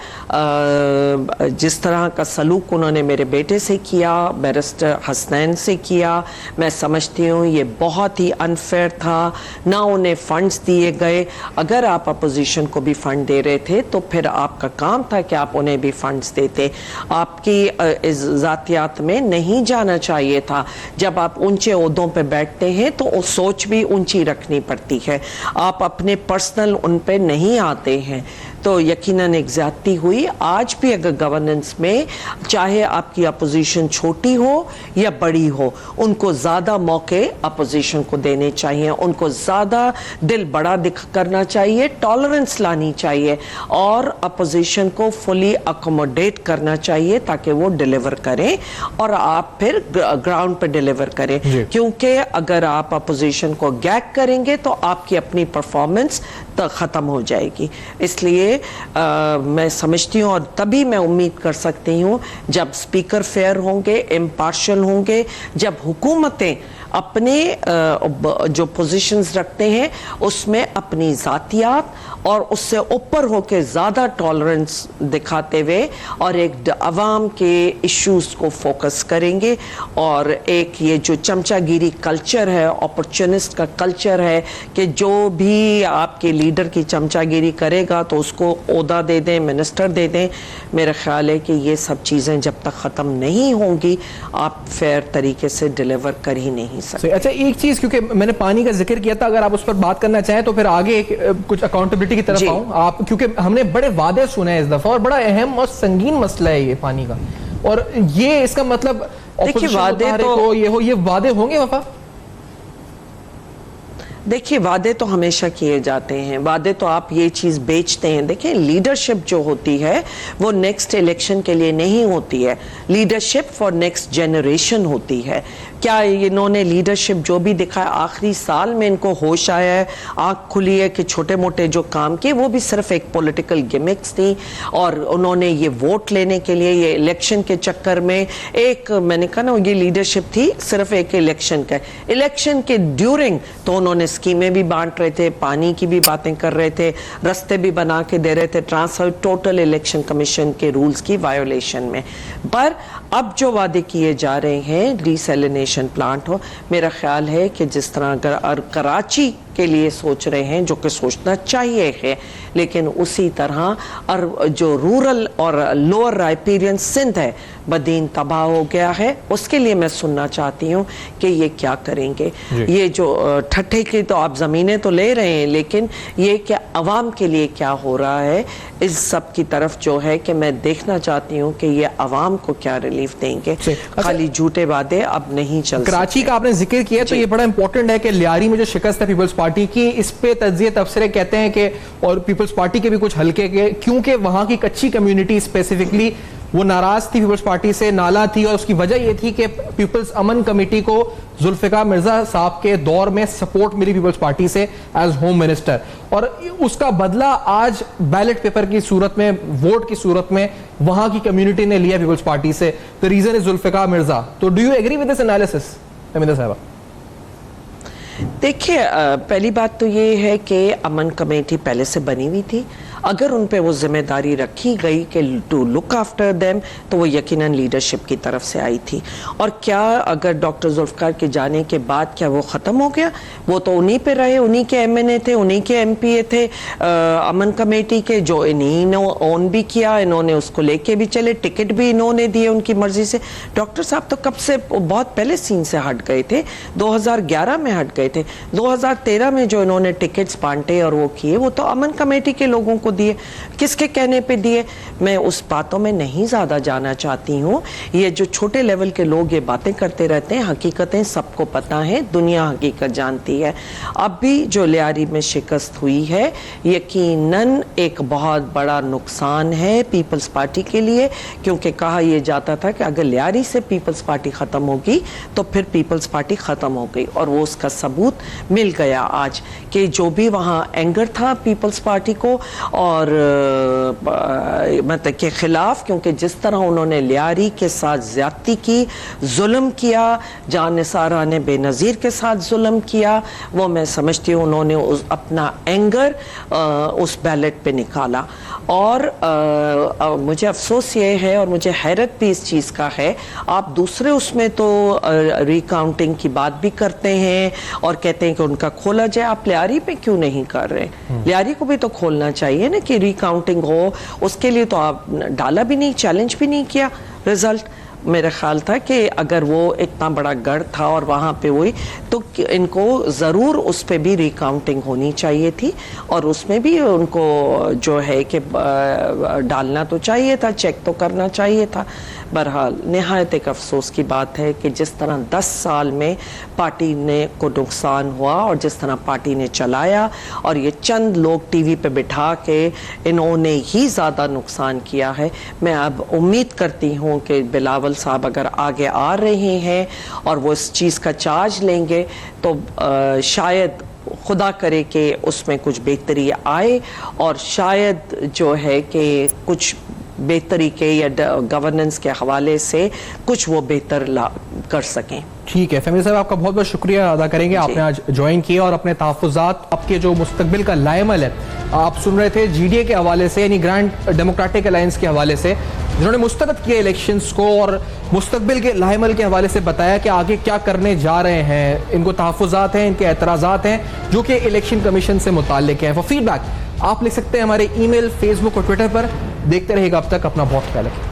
जिस तरह का सलूक उन्होंने मेरे बेटे से किया, बैरिस्टर हसनैन से किया, मैं समझती हूँ ये बहुत ही अनफेयर था। ना उन्हें फंड्स दिए गए। अगर आप अपोजिशन को भी फंड दे रहे थे तो फिर आपका काम था कि आप उन्हें भी फंड्स देते। आपकी ज़ातियात में नहीं जाना चाहिए था। जब आप ऊंचे ओहदों पे बैठते हैं तो वो सोच भी ऊंची रखनी पड़ती है। आप अपने पर्सनल उन पे नहीं आते हैं तो यकीनन एक ज़्यादती हुई। आज भी अगर गवर्नेंस में चाहे आपकी अपोजिशन छोटी हो या बड़ी हो, उनको ज़्यादा मौके अपोजिशन को देने चाहिए, उनको ज़्यादा दिल बड़ा करना चाहिए, टॉलरेंस लानी चाहिए और अपोजिशन को फुली अकोमोडेट करना चाहिए ताकि वो डिलीवर करें और आप फिर ग्राउंड पर डिलीवर करें। क्योंकि अगर आप अपोजिशन को गैग करेंगे तो आपकी अपनी परफॉर्मेंस तो ख़त्म हो जाएगी। इसलिए मैं समझती हूँ और तभी मैं उम्मीद कर सकती हूँ जब स्पीकर फेयर होंगे, इम्पार्शियल होंगे, जब हुकूमतें अपने जो पोजीशंस रखते हैं उसमें अपनी ज़ातियात और उससे ऊपर होकर ज़्यादा टॉलरेंस दिखाते हुए और एक अवाम के इश्यूज़ को फोकस करेंगे। और एक ये जो चमचागिरी कल्चर है, अपॉर्चुनिस्ट का कल्चर है कि जो भी आपके लीडर की चमचागिरी करेगा तो उसको ओहदा दे दें, मिनिस्टर दे दें। मेरा ख्याल है कि ये सब चीज़ें जब तक ख़त्म नहीं होंगी आप फेयर तरीके से डिलीवर कर ही नहीं सकते। अच्छा, एक चीज़, क्योंकि मैंने पानी का जिक्र किया था, अगर आप उस पर बात करना चाहें तो फिर आगे कुछ अकाउंटेबिलिटी की तरफ आऊं आप, क्योंकि हमने बड़े वादे सुने हैं इस दफा और बड़ा अहम और संगीन मसला है ये पानी का, और ये इसका मतलब देखिए वादे तो ये वादे होंगे वफा? देखिए वादे तो हमेशा किए जाते हैं, वादे तो आप ये चीज़ बेचते हैं। देखिए लीडरशिप जो होती है वो नेक्स्ट इलेक्शन के लिए नहीं होती है, लीडरशिप फॉर नेक्स्ट जनरेशन होती है। क्या इन्होंने लीडरशिप जो भी दिखाया, आखिरी साल में इनको होश आया है, आँख खुली है कि छोटे मोटे जो काम किए वो भी सिर्फ एक पॉलिटिकल गिमिक्स थी और उन्होंने ये वोट लेने के लिए, ये इलेक्शन के चक्कर में एक, मैंने कहा ना, ये लीडरशिप थी सिर्फ एक इलेक्शन का, इलेक्शन के ड्यूरिंग तो उन्होंने स्कीमें भी बांट रहे थे, पानी की भी बातें कर रहे थे, रास्ते भी बना के दे रहे थे, ट्रांसफर टोटल इलेक्शन कमीशन के रूल्स की वायोलेशन में। पर अब जो वादे किए जा रहे हैं, डिसैलिनेशन प्लांट हो, मेरा ख्याल है कि जिस तरह अगर कराची के लिए सोच रहे हैं, जो कि सोचना चाहिए है, लेकिन उसी तरह और जो रूरल और लोअर राइपेरियन सिंध है, बदीन तबाह हो गया है। उसके लिए मैं सुनना चाहती हूँ कि ये क्या करेंगे। ये जो ठट्ठे की तो आप ज़मीनें तो ले रहे हैं, लेकिन ये कि अवाम के लिए क्या हो रहा है, इस सब की तरफ जो है कि मैं देखना चाहती हूँ कि ये अवाम को क्या रिलीफ देंगे। खाली झूठे वादे अब नहीं चल सकते। कराची का आपने जिक्र किया तो ये बड़ा इंपॉर्टेंट है कि लियारी में जो शिकस्त है पीपल्स पार्टी की, इस पे तज्जिए तबसरे कहते हैं कि, और पीपल्स पार्टी के भी कुछ हल्के के, क्योंकि वहां की कच्ची कम्युनिटी स्पेसिफिकली वो नाराज थी पीपल्स पार्टी से, नाला थी, और उसकी वजह ये थी कि पीपल्स अमन कमेटी को जुल्फिकार मिर्जा साहब के दौर में सपोर्ट मिली पीपल्स पार्टी से एज होम मिनिस्टर, और उसका बदला आज बैलेट पेपर की सूरत में, वोट की सूरत में वहां की कम्युनिटी ने लिया पीपल्स पार्टी से। The reason is Zulfikar Mirza. तो do you agree with this analysis Amina साहबा? देखिए, पहली बात तो ये है कि अमन कमेटी पहले से बनी हुई थी। अगर उन पे वो जिम्मेदारी रखी गई कि टू लुक आफ्टर देम, तो वो यकीनन लीडरशिप की तरफ से आई थी। और क्या अगर डॉक्टर जुल्फिकार के जाने के बाद क्या वो ख़त्म हो गया? वो तो उन्हीं पे रहे, उन्हीं के एमएनए थे, उन्हीं के एमपीए थे अमन कमेटी के, जो इन्हीं ने ओन भी किया, इन्होंने उसको लेके भी चले, टिकट भी इन्होंने दिए उनकी मर्जी से। डॉक्टर साहब तो कब से, बहुत पहले सीन से हट गए थे, 2011 में हट गए थे। 2013 में जो इन्होंने टिकट्स बांटे और वो किए, वो तो अमन कमेटी के लोगों को दिए। किसके कहने पे दिए, मैं उस बातों में नहीं ज्यादा जाना चाहती हूँ। ये जो छोटे लेवल के लोग ये बातें करते रहते हैं, हकीकतें सबको पता है, दुनिया हकीकत जानती है। अब भी जो लियारी में शिकस्त हुई है, यकीनन एक बहुत बड़ा नुकसान है पीपल्स पार्टी के लिए, क्योंकि कहा यह जाता था कि अगर लियारी से पीपल्स पार्टी खत्म होगी तो फिर पीपल्स पार्टी खत्म हो गई, और वो उसका सबूत मिल गया आज कि जो भी वहाँ एंगर था पीपल्स पार्टी को और मतलब के खिलाफ, क्योंकि जिस तरह उन्होंने लियारी के साथ ज्यादती की, जुल्म किया, जान निसारा ने बेनज़ीर के साथ जुल्म किया, वो मैं समझती हूँ उन्होंने अपना एंगर उस बैलेट पे निकाला। और मुझे अफसोस ये है और मुझे हैरत भी इस चीज़ का है, आप दूसरे उसमें तो रिकाउंटिंग की बात भी करते हैं और कहते हैं कि उनका खोला जाए, आप लियारी पे क्यों नहीं कर रहे? लियारी को भी तो खोलना चाहिए ना कि रिकाउंटिंग हो। उसके लिए तो आप डाला भी नहीं, चैलेंज भी नहीं किया रिजल्ट। मेरा ख्याल था कि अगर वो इतना बड़ा गढ़ था और वहाँ पे हुई, तो इनको ज़रूर उस पर भी रिकाउंटिंग होनी चाहिए थी, और उसमें भी उनको जो है कि डालना तो चाहिए था, चेक तो करना चाहिए था। बहरहाल निहायत एक अफसोस की बात है कि जिस तरह 10 साल में पार्टी ने को नुकसान हुआ और जिस तरह पार्टी ने चलाया, और ये चंद लोग टीवी पे बिठा के इन्होंने ही ज़्यादा नुकसान किया है। मैं अब उम्मीद करती हूँ कि बिलावल साहब अगर आगे आ रहे हैं और वो इस चीज़ का चार्ज लेंगे तो शायद खुदा करे कि उसमें कुछ बेहतरी आए, और शायद जो है कि कुछ बेहतरी के या गवर्नेंस के हवाले से कुछ वो बेहतर कर सकें। ठीक है फहमी साहब, आपका बहुत बहुत शुक्रिया अदा करेंगे, आपने आज ज्वाइन किया और अपने तहफ़्फ़ुज़ात, आपके जो मुस्तकबिल का लाएमल है, आप सुन रहे थे जीडीए के हवाले से, यानी ग्रैंड डेमोक्रेटिक अलायंस के हवाले से, जिन्होंने मुस्तरद किया इलेक्शंस को और मुस्तकबिल के लाएमल के हवाले से बताया कि आगे क्या करने जा रहे हैं। इनको तहफ़्फ़ुज़ात हैं, इनके एतराज़ात हैं जो कि इलेक्शन कमीशन से मुताल्लिक़ हैं। फॉर फीडबैक आप लिख सकते हैं हमारे ईमेल, फेसबुक और ट्विटर पर। देखते रहिएगा, अब तक अपना बहुत ख्याल रखें।